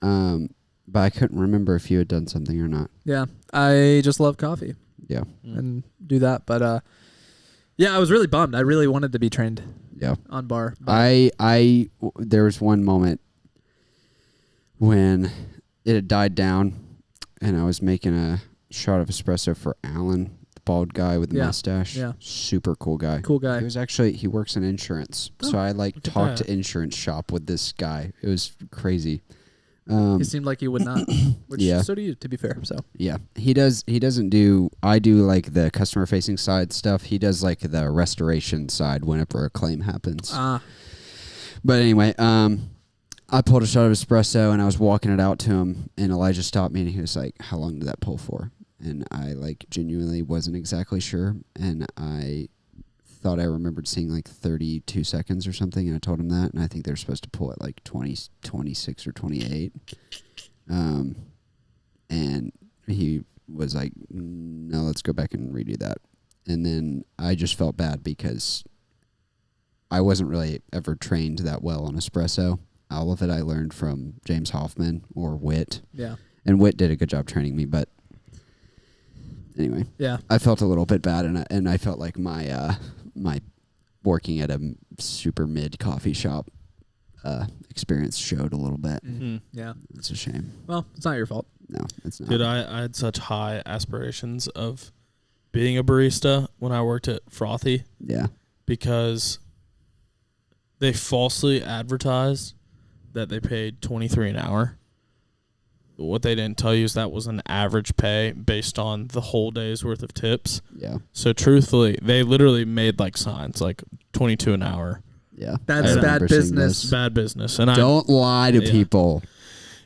But I couldn't remember if you had done something or not. Yeah. I just love coffee. Yeah. And do that. But yeah, I was really bummed. I really wanted to be trained on bar. There was one moment when it had died down and I was making a shot of espresso for Alan, the bald guy with the mustache. Yeah. Super cool guy. Cool guy. He works in insurance. So I talked to insurance shop with this guy. It was crazy. He seemed like he would not, which so do you, to be fair. So yeah, he doesn't do. I do like the customer facing side stuff. He does like the restoration side whenever a claim happens. But anyway, I pulled a shot of espresso and I was walking it out to him, and Elijah stopped me and he was like, "How long did that pull for?" And I genuinely wasn't exactly sure, and I thought I remembered seeing like 32 seconds or something, and I told him that, and I think they're supposed to pull at like 26 or 28. And he was like, no, let's go back and redo that. And then I just felt bad because I wasn't really ever trained that well on espresso. All of it I learned from James Hoffman or Whit. Yeah. And Whit did a good job training me, but anyway. Yeah. I felt a little bit bad, and I felt like my my working at a super mid coffee shop experience showed a little bit. Mm-hmm. Yeah. It's a shame. Well, it's not your fault. No, it's not. Dude, I had such high aspirations of being a barista when I worked at Frothy. Yeah. Because they falsely advertised that they paid $23 an hour. What they didn't tell you is that was an average pay based on the whole day's worth of tips. Yeah. So truthfully, they literally made like signs like 22 an hour. Yeah. That's bad business. Bad business. And don't lie to people.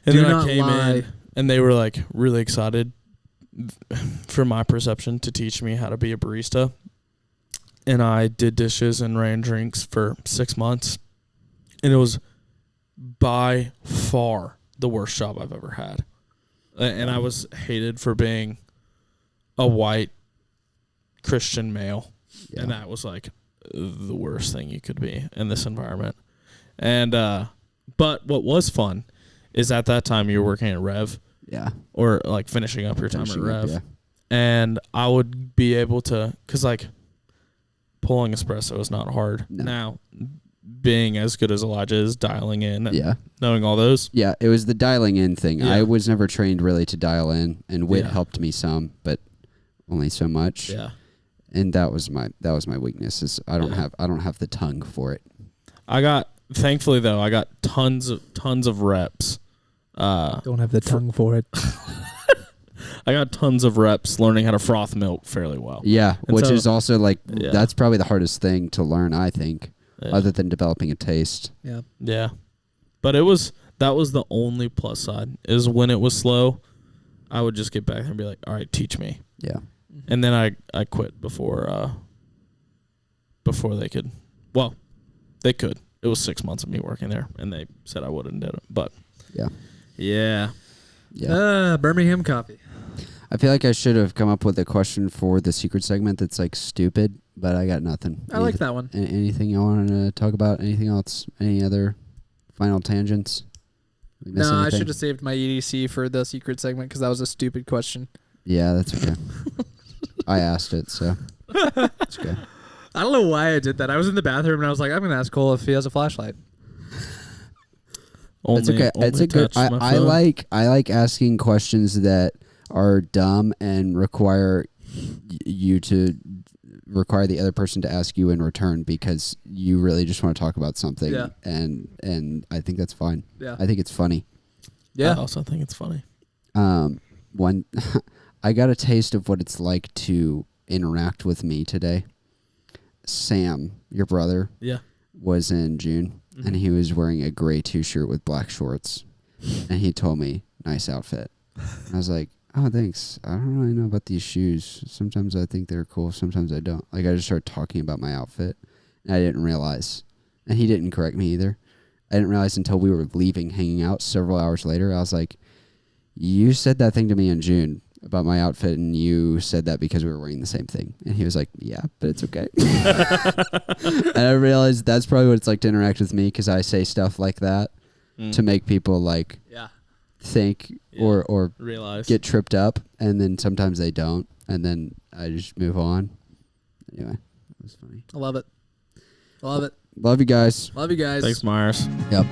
And Do then not I came lie. in and they were like really excited for my perception to teach me how to be a barista. And I did dishes and ran drinks for 6 months. And it was by far the worst job I've ever had. And I was hated for being a white Christian male. Yeah. And that was like the worst thing you could be in this environment. And but what was fun is at that time you were working at Rev. Yeah. Or like finishing up your time at Rev. Yeah. And I would be able to, because like pulling espresso is not hard. No. Now, being as good as Elijah is, dialing in and knowing all those. Yeah, it was the dialing in thing. Yeah. I was never trained really to dial in, and Whit Yeah. helped me some, but only so much. Yeah. And that was my weakness. Is I don't have the tongue for it. Thankfully though, I got tons of reps. Don't have the tongue for it. I got tons of reps learning how to froth milk fairly well. Yeah, And which so- is also like Yeah. that's probably the hardest thing to learn, I think, Yeah. other than developing a taste. Yeah. Yeah. But that was the only plus side, is when it was slow, I would just get back and be like, all right, teach me. Yeah. And then I quit before they could. Well, they could. It was 6 months of me working there, and they said I wouldn't do it. But Yeah. yeah. Birmingham coffee. I feel like I should have come up with a question for the secret segment that's like stupid, but I got nothing. I like that one. Anything you want to talk about? Anything else? Any other final tangents? We miss No, I anything? should have saved my EDC for the secret segment because that was a stupid question. Yeah, that's okay. I asked it, so it's okay. I don't know why I did that. I was in the bathroom and I was like, I'm going to ask Cole if he has a flashlight. It's okay. It's a good. I like asking questions that are dumb and require the other person to ask you in return because you really just want to talk about something. Yeah. And I think that's fine. Yeah. I think it's funny. Yeah. I also think it's funny. One, I got a taste of what it's like to interact with me today. Sam, your brother, was in June, and he was wearing a gray t-shirt with black shorts, and he told me, nice outfit. I was like, oh, thanks. I don't really know about these shoes. Sometimes I think they're cool. Sometimes I don't. Like, I just started talking about my outfit, and I didn't realize. And he didn't correct me either. I didn't realize until we were leaving, hanging out several hours later. I was like, you said that thing to me in June about my outfit, and you said that because we were wearing the same thing. And he was like, yeah, but it's okay. And I realized that's probably what it's like to interact with me, because I say stuff like that to make people like think or realize, get tripped up, and then sometimes they don't, and then I just move on. Anyway, it was funny. I love it. Love it. Love you guys. Love you guys. Thanks, Myres. Yep.